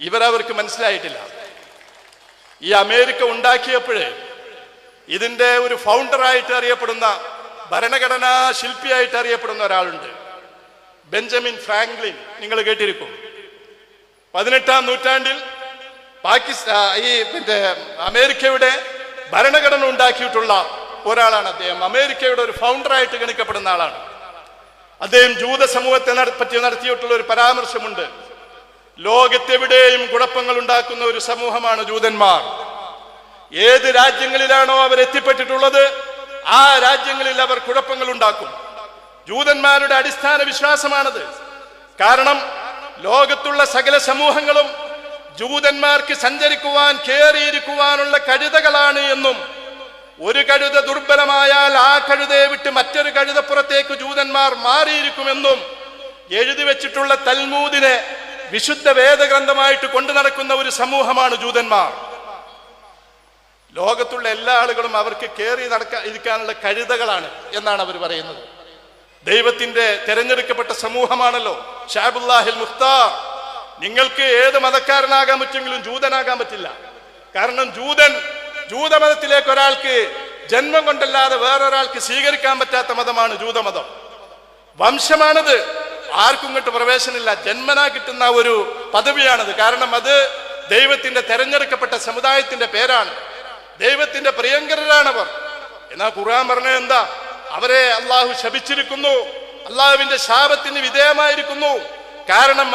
ഇവരവർക്ക് മനസ്സിലായിട്ടില്ല. ഈ അമേരിക്ക ഉണ്ടാക്കിയപ്പോഴേ ഇതിന്റെ ഒരു ഫൗണ്ടറായിട്ട് അറിയപ്പെടുന്ന, ഭരണഘടനാ ശില്പിയായിട്ട് അറിയപ്പെടുന്ന ഒരാളുണ്ട്, ബെഞ്ചമിൻ ഫ്രാങ്ക്ലിൻ. നിങ്ങൾ കേട്ടിരിക്കും. 18-ാം നൂറ്റാണ്ടിൽ അമേരിക്കയുടെ ഭരണഘടന ഉണ്ടാക്കിയിട്ടുള്ള ഒരാളാണ് അദ്ദേഹം. അമേരിക്കയുടെ ഒരു ഫൗണ്ടറായിട്ട് ഗണിക്കപ്പെടുന്ന ആളാണ് അദ്ദേഹം. ജൂത സമൂഹത്തെ പറ്റി നടത്തിയിട്ടുള്ള ഒരു പരാമർശമുണ്ട്. ലോകത്തെവിടെയും കുഴപ്പങ്ങൾ ഉണ്ടാക്കുന്ന ഒരു സമൂഹമാണ് ജൂതന്മാർ. ഏത് രാജ്യങ്ങളിലാണോ അവർ എത്തിപ്പെട്ടിട്ടുള്ളത് ആ രാജ്യങ്ങളിൽ അവർ കുഴപ്പങ്ങൾ ഉണ്ടാക്കും. ജൂതന്മാരുടെ അടിസ്ഥാന വിശ്വാസമാണത്. കാരണം ലോകത്തുള്ള സകല സമൂഹങ്ങളും ജൂതന്മാർക്ക് സഞ്ചരിക്കുവാൻ കയറിയിരിക്കുവാനുള്ള കഴുതകളാണ് എന്നും ഒരു കഴുത ദുർബലമായാൽ ആ കഴുതയെ വിട്ട് മറ്റൊരു കഴുതപ്പുറത്തേക്ക് ജൂതന്മാർ മാറിയിരിക്കുമെന്നും എഴുതി വെച്ചിട്ടുള്ള തൽമൂദിനെ വിശുദ്ധ വേദഗ്രന്ഥമായിട്ട് കൊണ്ടു നടക്കുന്ന ഒരു സമൂഹമാണ് ജൂതന്മാർ. ലോകത്തുള്ള എല്ലാ ആളുകളും അവർക്ക് കയറി ഇരിക്കാനുള്ള കഴുതകളാണ് എന്നാണ് അവർ പറയുന്നത്. ദൈവത്തിന്റെ തെരഞ്ഞെടുക്കപ്പെട്ട സമൂഹമാണല്ലോ ഷാബുല്ലാഹിൽ മുഖ്താർ. നിങ്ങൾക്ക് ഏത് മതക്കാരനാകാൻ പറ്റുമെങ്കിലും ജൂതനാകാൻ പറ്റില്ല. കാരണം ജൂതമതത്തിലേക്ക് ഒരാൾക്ക് ജന്മം കൊണ്ടല്ലാതെ വേറൊരാൾക്ക് സ്വീകരിക്കാൻ പറ്റാത്ത മതമാണ് ജൂതമതം. വംശമാണത്, ആർക്കും ഇങ്ങോട്ട് പ്രവേശനമില്ല. ജന്മനാ കിട്ടുന്ന ഒരു പദവിയാണത്. കാരണം അത് ദൈവത്തിന്റെ തെരഞ്ഞെടുക്കപ്പെട്ട സമുദായത്തിന്റെ പേരാണ്. ദൈവത്തിന്റെ പ്രിയങ്കരരാണവർ. എന്നാൽ ഖുർആൻ പറഞ്ഞത് എന്താ? അവരെ അള്ളാഹു ശപിച്ചിരിക്കുന്നു, അള്ളാഹുവിന്റെ ശാപത്തിന് വിധേയമായിരിക്കുന്നു. കാരണം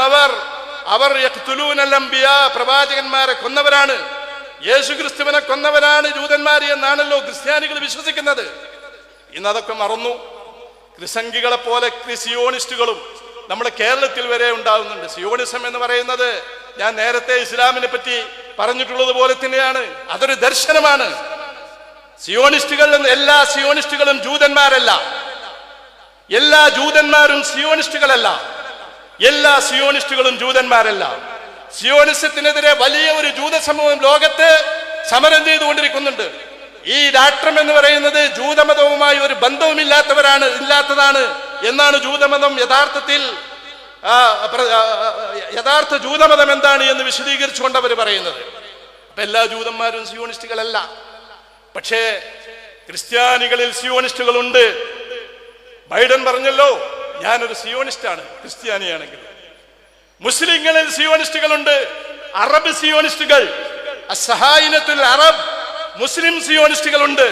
അവർ യഖ്തുലൂനൽ അംബിയാ, പ്രവാചകന്മാരെ കൊന്നവരാണ്. യേശുക്രിസ്തുവിനെ കൊന്നവരാണ് ജൂതന്മാർ എന്നാണല്ലോ ക്രിസ്ത്യാനികൾ വിശ്വസിക്കുന്നത്. ഇന്നതൊക്കെ മറന്നു. ക്രിസംഗികളെ പോലെ സിയോണിസ്റ്റുകളും നമ്മുടെ കേരളത്തിൽ വരെ ഉണ്ടാകുന്നുണ്ട്. സിയോണിസം എന്ന് പറയുന്നത് ഞാൻ നേരത്തെ ഇസ്ലാമിനെ പറ്റി പറഞ്ഞിട്ടുള്ളത് പോലെ തന്നെയാണ്. അതൊരു ദർശനമാണ്. സിയോണിസ്റ്റുകൾ എല്ലാ സിയോണിസ്റ്റുകളും ജൂതന്മാരല്ല. എല്ലാ ജൂതന്മാരും സിയോണിസ്റ്റുകളല്ല. എല്ലാ സിയോണിസ്റ്റുകളും ജൂതന്മാരല്ല. സിയോണിസത്തിനെതിരെ വലിയ ഒരു ജൂത സമൂഹം ലോകത്ത് സമരം ചെയ്തുകൊണ്ടിരിക്കുന്നുണ്ട്. ഈ രാഷ്ട്രം എന്ന് പറയുന്നത് ജൂതമതവുമായി ഒരു ഇല്ലാത്തതാണ് എന്നാണ് ജൂതമതം യഥാർത്ഥ ജൂതമതം എന്താണ് എന്ന് വിശദീകരിച്ചുകൊണ്ട് അവർ പറയുന്നത്. അപ്പൊ എല്ലാ ജൂതന്മാരും സിയോണിസ്റ്റുകളല്ല. പക്ഷേ ക്രിസ്ത്യാനികളിൽ സിയോണിസ്റ്റുകളുണ്ട്. ബൈഡൻ പറഞ്ഞല്ലോ, ഞാനൊരു സിയോണിസ്റ്റാണ് ക്രിസ്ത്യാനിയാണെങ്കിൽ. മുസ്ലിങ്ങളിൽ സിയോണിസ്റ്റുകളുണ്ട്. അറബ് സിയോണിസ്റ്റുകൾ, അസ്സഹായിനത്തുൽ അറബ് മുസ്ലിം സിയോണിസ്റ്റുകളുണ്ട്.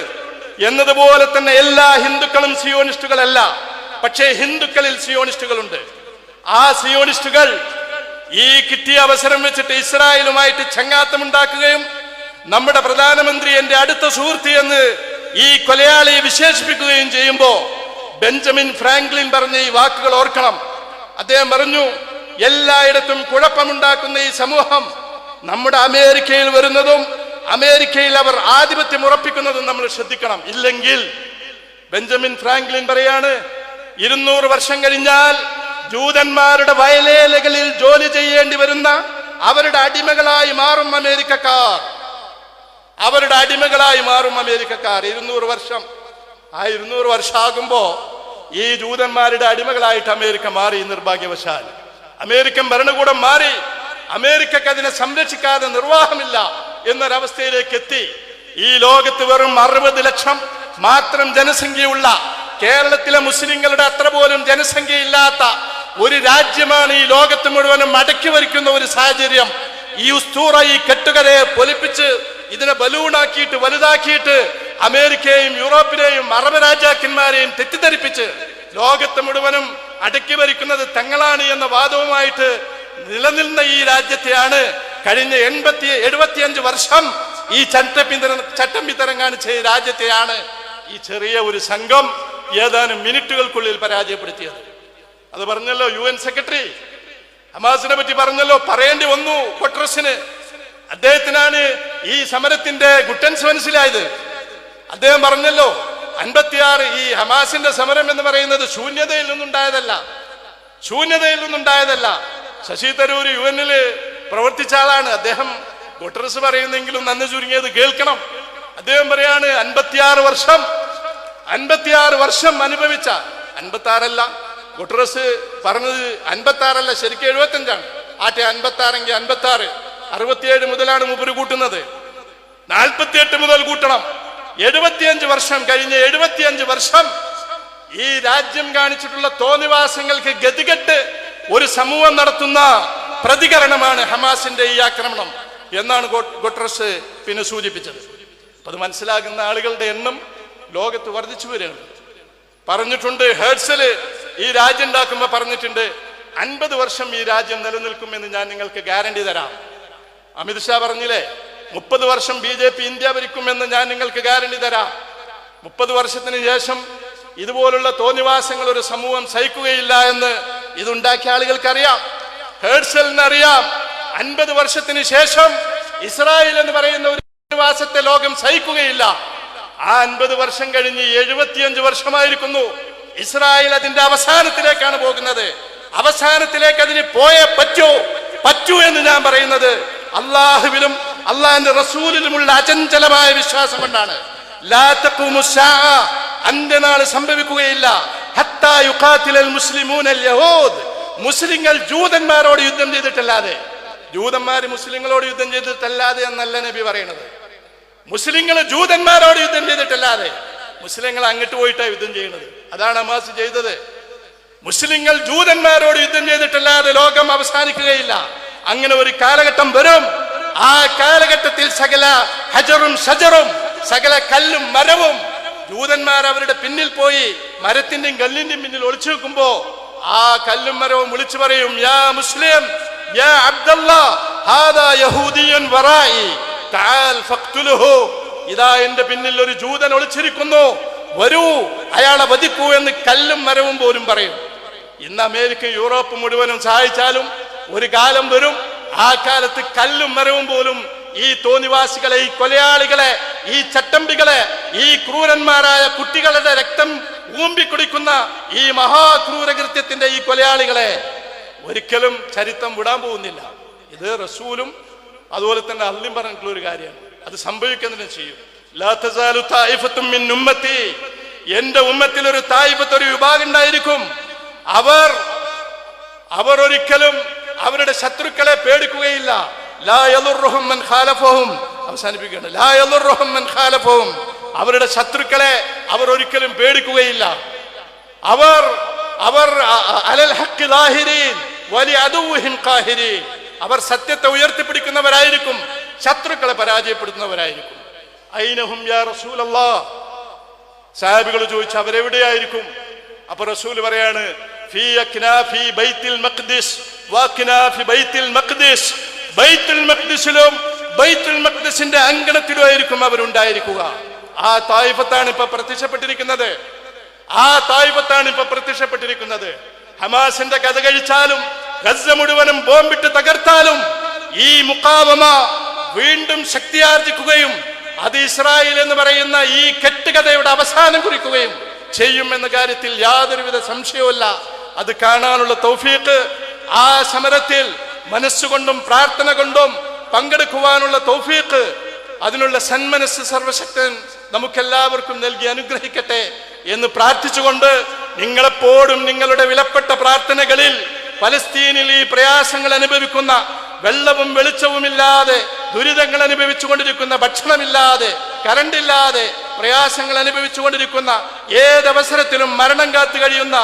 എന്നതുപോലെ തന്നെ എല്ലാ ഹിന്ദുക്കളും സിയോണിസ്റ്റുകളല്ല. പക്ഷേ ഹിന്ദുക്കളിൽ സിയോണിസ്റ്റുകളുണ്ട്. ആ സിയോണിസ്റ്റുകൾ ഈ കിട്ടിയ അവസരം വെച്ചിട്ട് ഇസ്രായേലുമായിട്ട് ചങ്ങാത്തമുണ്ടാക്കുകയും നമ്മുടെ പ്രധാനമന്ത്രി എന്റെ അടുത്ത സുഹൃത്ത് എന്ന് ഈ കൊലയാളിയെ വിശേഷിപ്പിക്കുകയും ചെയ്യുമ്പോൾ ബെഞ്ചമിൻ ഫ്രാങ്ക്ലിൻ പറഞ്ഞ ഈ വാക്കുകൾ ഓർക്കണം. അദ്ദേഹം പറഞ്ഞു, എല്ലായിടത്തും കുഴപ്പമുണ്ടാക്കുന്ന ഈ സമൂഹം നമ്മുടെ അമേരിക്കയിൽ വരുന്നതും അമേരിക്കയിൽ അവർ ആധിപത്യം ഉറപ്പിക്കുന്നതും നമ്മൾ ശ്രദ്ധിക്കണം. ഇല്ലെങ്കിൽ ബെഞ്ചമിൻ ഫ്രാങ്ക്ലിൻ പറയാണ്, 200 വർഷം കഴിഞ്ഞാൽ ജൂതന്മാരുടെ വയലേലകളിൽ ജോലി ചെയ്യേണ്ടി വരുന്ന അവരുടെ അടിമകളായി മാറും അമേരിക്കക്കാർ. 200 വർഷം. ആ 200 വർഷമാകുമ്പോ ഈ ജൂതന്മാരുടെ അടിമകളായിട്ട് അമേരിക്ക മാറി. നിർഭാഗ്യവശാൽ അമേരിക്കൻ ഭരണകൂടം മാറി. അമേരിക്കക്ക് അതിനെ സംരക്ഷിക്കാതെ നിർവാഹമില്ല എന്നൊരവസ്ഥയിലേക്ക് എത്തി. ഈ ലോകത്ത് വെറും 60 ലക്ഷം മാത്രം ജനസംഖ്യയുള്ള കേരളത്തിലെ മുസ്ലിങ്ങളുടെ അത്ര പോലും ജനസംഖ്യയില്ലാത്ത ഒരു രാജ്യമാണ് ഈ ലോകത്ത് മുഴുവനും അടക്കി വരിക്കുന്ന ഒരു സാഹചര്യം. ഈ ഉസ്തൂറ, ഈ കെട്ടുകഥയെ പൊലിപ്പിച്ച് ഇതിനെ ബലൂണാക്കിയിട്ട് വലുതാക്കിയിട്ട് അമേരിക്കയെയും യൂറോപ്പിനെയും അറബ് രാജാക്കന്മാരെയും തെറ്റിദ്ധരിപ്പിച്ച് ലോകത്ത് മുഴുവനും അടക്കി ഭരിക്കുന്നത് തങ്ങളാണ് എന്ന വാദവുമായിട്ട് നിലനിന്ന ഈ രാജ്യത്തെയാണ് കഴിഞ്ഞ 75 വർഷം ഈ ചട്ടം വിതരം കാണിച്ച ഈ രാജ്യത്തെയാണ് ഈ ചെറിയ ഒരു സംഘം ഏതാനും മിനിറ്റുകൾക്കുള്ളിൽ പരാജയപ്പെടുത്തിയത്. അത് പറഞ്ഞല്ലോ UN സെക്രട്ടറി. ഹമാസിനെ പറ്റി പറഞ്ഞല്ലോ, പറയേണ്ടി വന്നു ഗുട്ടറസിന്. അദ്ദേഹത്തിനാണ് ഈ സമരത്തിന്റെ ഗുട്ടൻസ് മനസ്സിലായത്. അദ്ദേഹം പറഞ്ഞല്ലോ, 56 ഈ ഹമാസിന്റെ സമരം എന്ന് പറയുന്നത് ശൂന്യതയിൽ നിന്നുണ്ടായതല്ല. ശശി തരൂർ UN പ്രവർത്തിച്ച ആളാണ് അദ്ദേഹം. ഗുട്ടറസ് പറയുന്നെങ്കിലും നന്ദി ചുരുങ്ങിയത് കേൾക്കണം. അദ്ദേഹം പറയാണ് 56 വർഷം അനുഭവിച്ച 56 അല്ല, ഗുട്ടറസ് പറഞ്ഞത് 56 അല്ല, ശരിക്കും 75ആണ്. 56 എങ്കിൽ 56, 67 മുതലാണ് മൂപ്പര് കൂട്ടുന്നത്. 48 മുതൽ കൂട്ടണം. 75 വർഷം കഴിഞ്ഞ് 75 വർഷം ഈ രാജ്യം കാണിച്ചിട്ടുള്ള തോന്നിവാസങ്ങൾക്ക് ഗതികെട്ട് ഒരു സമൂഹം നടത്തുന്ന പ്രതികരണമാണ് ഹമാസിന്റെ ഈ ആക്രമണം എന്നാണ് ഗുട്ടറസ് പിന്നെ സൂചിപ്പിച്ചത്. അത് മനസ്സിലാകുന്ന ആളുകളുടെ എണ്ണം ലോകത്ത് വർദ്ധിച്ചു വരികയാണ്. പറഞ്ഞിട്ടുണ്ട്, ഹെർട്സല് ഈ രാജ്യം ഉണ്ടാക്കുമ്പോൾ പറഞ്ഞിട്ടുണ്ട് 50 വർഷം ഈ രാജ്യം നിലനിൽക്കുമെന്ന് ഞാൻ നിങ്ങൾക്ക് ഗ്യാരണ്ടി തരാം. അമിത്ഷാ പറഞ്ഞില്ലേ 30 വർഷം BJP ഇന്ത്യ ഭരിക്കുമെന്ന് ഞാൻ നിങ്ങൾക്ക് ഗ്യാരണ്ടി തരാം. 30 വർഷത്തിന് ശേഷം ഇതുപോലുള്ള തോന്നിവാസങ്ങൾ ഒരു സമൂഹം സഹിക്കുകയില്ല എന്ന് ഇതുണ്ടാക്കിയ ആളുകൾക്കറിയാം, ഹെർട്സലിനറിയാം. 50 വർഷത്തിന് ശേഷം ഇസ്രായേൽ എന്ന് പറയുന്ന ഒരു തോന്നിവാസത്തെ ലോകം സഹിക്കുകയില്ല. ആ 50 വർഷം കഴിഞ്ഞ് 75 വർഷമായിരിക്കുന്നു. ഇസ്രായേൽ അതിന്റെ അവസാനത്തിലേക്കാണ് പോകുന്നത്. അവസാനത്തിലേക്ക് അതിന് പോയേ പറ്റൂ എന്ന് ഞാൻ പറയുന്നത് അള്ളാഹുവിലും അള്ളാഹിന്റെ റസൂലിലുമുള്ള അചഞ്ചലമായ വിശ്വാസം കൊണ്ടാണ്. ലാ തഖൂമു സ്സാഅ, അന്ത്യനാൾ സംഭവിക്കുകയില്ല. ഹത്താ യുഖാതിലൽ മുസ്ലിമൂനൽ യഹൂദ്, മുസ്ലിങ്ങൾ ജൂതന്മാരോട് യുദ്ധം ചെയ്തിട്ടല്ലാതെ, ജൂതന്മാർ മുസ്ലിങ്ങളോട് യുദ്ധം ചെയ്തിട്ടല്ലാതെ എന്നല്ല നബി പറയുന്നത്. മുസ്ലിങ്ങൾ ജൂതന്മാരോട് യുദ്ധം ചെയ്തിട്ടല്ലാതെ, മുസ്ലിങ്ങൾ അങ്ങോട്ട് പോയിട്ടാണ് യുദ്ധം ചെയ്യുന്നത്. അതാണ് ഹമാസ് ചെയ്തത്. മുസ്ലിങ്ങൾ ജൂതന്മാരോട് യുദ്ധം ചെയ്തിട്ടല്ലാതെ ലോകം അവസാനിക്കുകയില്ല. അങ്ങനെ ഒരു കാലഘട്ടം വരും. ആ കാലഘട്ടത്തിൽ സകല ഹജറും ഷജറും, സകല കല്ലും മരവും ജൂതന്മാർ അവരുടെ പിന്നിൽ പോയി മരത്തിന്റെയും കല്ലിന്റെയും പിന്നിൽ ഒളിച്ചു വെക്കുമ്പോ ആ കല്ലും മരവും വിളിച്ചു പറയും, യാ മുസ്ലിം യാ അബ്ദല്ലാ ഹാദാ യഹൂദിയൻ വറായി തആൽ ഫഖ്തുലുഹു, ഇതാ എന്റെ പിന്നിൽ ഒരു ജൂതൻ ഒളിച്ചിരിക്കുന്നു, വരൂ അയാളെ വധിക്കൂ എന്ന് കല്ലും മരവും പോലും പറയും. ഇന്ന് അമേരിക്ക യൂറോപ്പ് മുഴുവനും സഹായിച്ചാലും ഒരു കാലം വരും, ആ കാലത്ത് കല്ലും മരവും പോലും ഈ തോന്നിവാസികളെ, ഈ കൊലയാളികളെ, ഈ ചട്ടമ്പികളെ, ഈ ക്രൂരന്മാരായ കുട്ടികളുടെ രക്തം ഊമ്പിക്കുടിക്കുന്ന ഈ മഹാക്രൂരകൃത്യത്തിന്റെ ഈ കൊലയാളികളെ ഒരിക്കലും ചരിത്രം വിടാൻ പോകുന്നില്ല. ഇത് റസൂലും അതുപോലെ തന്നെ അള്ളിയും പറഞ്ഞിട്ടുള്ള ഒരു കാര്യമാണ്. അത് സംഭവിക്കുന്നതിന് ചെയ്യും. ലാ തസാലു തായിഫത്തും മിൻ ഉമ്മത്തി, എന്റെ ഉമ്മത്തിൽ ഒരു തായിഫത്ത്, ഒരു വിഭാഗം ഉണ്ടായിരിക്കും. അവർ ഒരിക്കലും അവരുടെ ശത്രുക്കളെ പേടിക്കുകയില്ല. ലാ യളുറുഹും മൻ ഖാലഫഹും, അവസാനിപ്പിക്കുകയാണ്. ലാ യളുറുഹും മൻ ഖാലഫഹും, അവരുടെ ശത്രുക്കളെ അവർ ഒരിക്കലും പേടിക്കുകയില്ല. അവർ അലൽ ഹഖ് ലാഹിരീൻ വലി അദുവ്ഹിൻ ഖാഹിരീൻ, അവർ സത്യത്തെ ഉയർത്തിപ്പിടിക്കുന്നവരായിരിക്കും, ശത്രുക്കളെ പരാജയപ്പെടുത്തുന്നവരായിരിക്കും. ഐനഹും യാ റസൂലല്ലാഹ്, സഹാബികൾ ചോദിച്ചു അവരെവിടെയായിരിക്കും? അപ്പൊ റസൂൽ പറയാണ്, ഫീ അക്നാഫി ബൈത്തുൽ മഖ്ദിസ് വഅക്നാഫി ബൈത്തുൽ മഖ്ദിസ്, ബൈത്തുൽ മഖ്ദിസിലും ബൈത്തുൽ മഖ്ദിസിന്റെ അങ്കണത്തിലുമായിരിക്കും അവരുണ്ടായിരിക്കുക. ആ തായിഫത്താണ് ഇപ്പൊ പ്രത്യക്ഷപ്പെട്ടിരിക്കുന്നത്. ആ തായിഫത്താണ് ഇപ്പൊ പ്രത്യക്ഷപ്പെട്ടിരിക്കുന്നത്. ഹമാസിന്റെ കഥ കഴിച്ചാലും ഗസ മുഴുവനും ബോംബിട്ട് തകർത്താലും ഈ മുഖാവമ വീണ്ടും ശക്തിയാർജിക്കുകയും അത് ഇസ്രായേൽ എന്ന് പറയുന്ന ഈ കെട്ടുകഥയുടെ അവസാനം കുറിക്കുകയും ചെയ്യും എന്ന കാര്യത്തിൽ യാതൊരുവിധ സംശയവുമില്ല. അത് കാണാനുള്ള തൗഫീഖ്, ആ സമരത്തിൽ മനസ്സുകൊണ്ടും പ്രാർത്ഥന കൊണ്ടും പങ്കെടുക്കുവാനുള്ള തൗഫീഖ്, അതിനുള്ള സന്മനസ് സർവശക്തൻ നമുക്കെല്ലാവർക്കും നൽകി അനുഗ്രഹിക്കട്ടെ എന്ന് പ്രാർത്ഥിച്ചുകൊണ്ട്, നിങ്ങളെപ്പോഴും നിങ്ങളുടെ വിലപ്പെട്ട പ്രാർത്ഥനകളിൽ പലസ്തീനിൽ ഈ പ്രയാസങ്ങൾ അനുഭവിക്കുന്ന, വെള്ളവും വെളിച്ചവുമില്ലാതെ ദുരിതങ്ങൾ അനുഭവിച്ചുകൊണ്ടിരിക്കുന്ന, ഭക്ഷണമില്ലാതെ കറണ്ടില്ലാതെ പ്രയാസങ്ങൾ അനുഭവിച്ചുകൊണ്ടിരിക്കുന്ന, ഏതവസരത്തിലും മരണം കാത്തു കഴിയുന്ന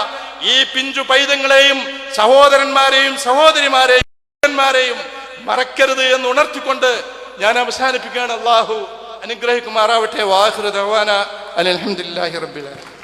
ഈ പിഞ്ചു പൈതങ്ങളെയും സഹോദരന്മാരെയും സഹോദരിമാരെയും മറക്കരുത് എന്ന് ഉണർത്തിക്കൊണ്ട് ഞാൻ അവസാനിപ്പിക്കുകയാണ്. അല്ലാഹു അനുഗ്രഹിക്കുമാറാവട്ടെ. വാഹിറു ദഅവാന അൽഹംദുലില്ലാഹി റബ്ബിൽ ആലമീൻ.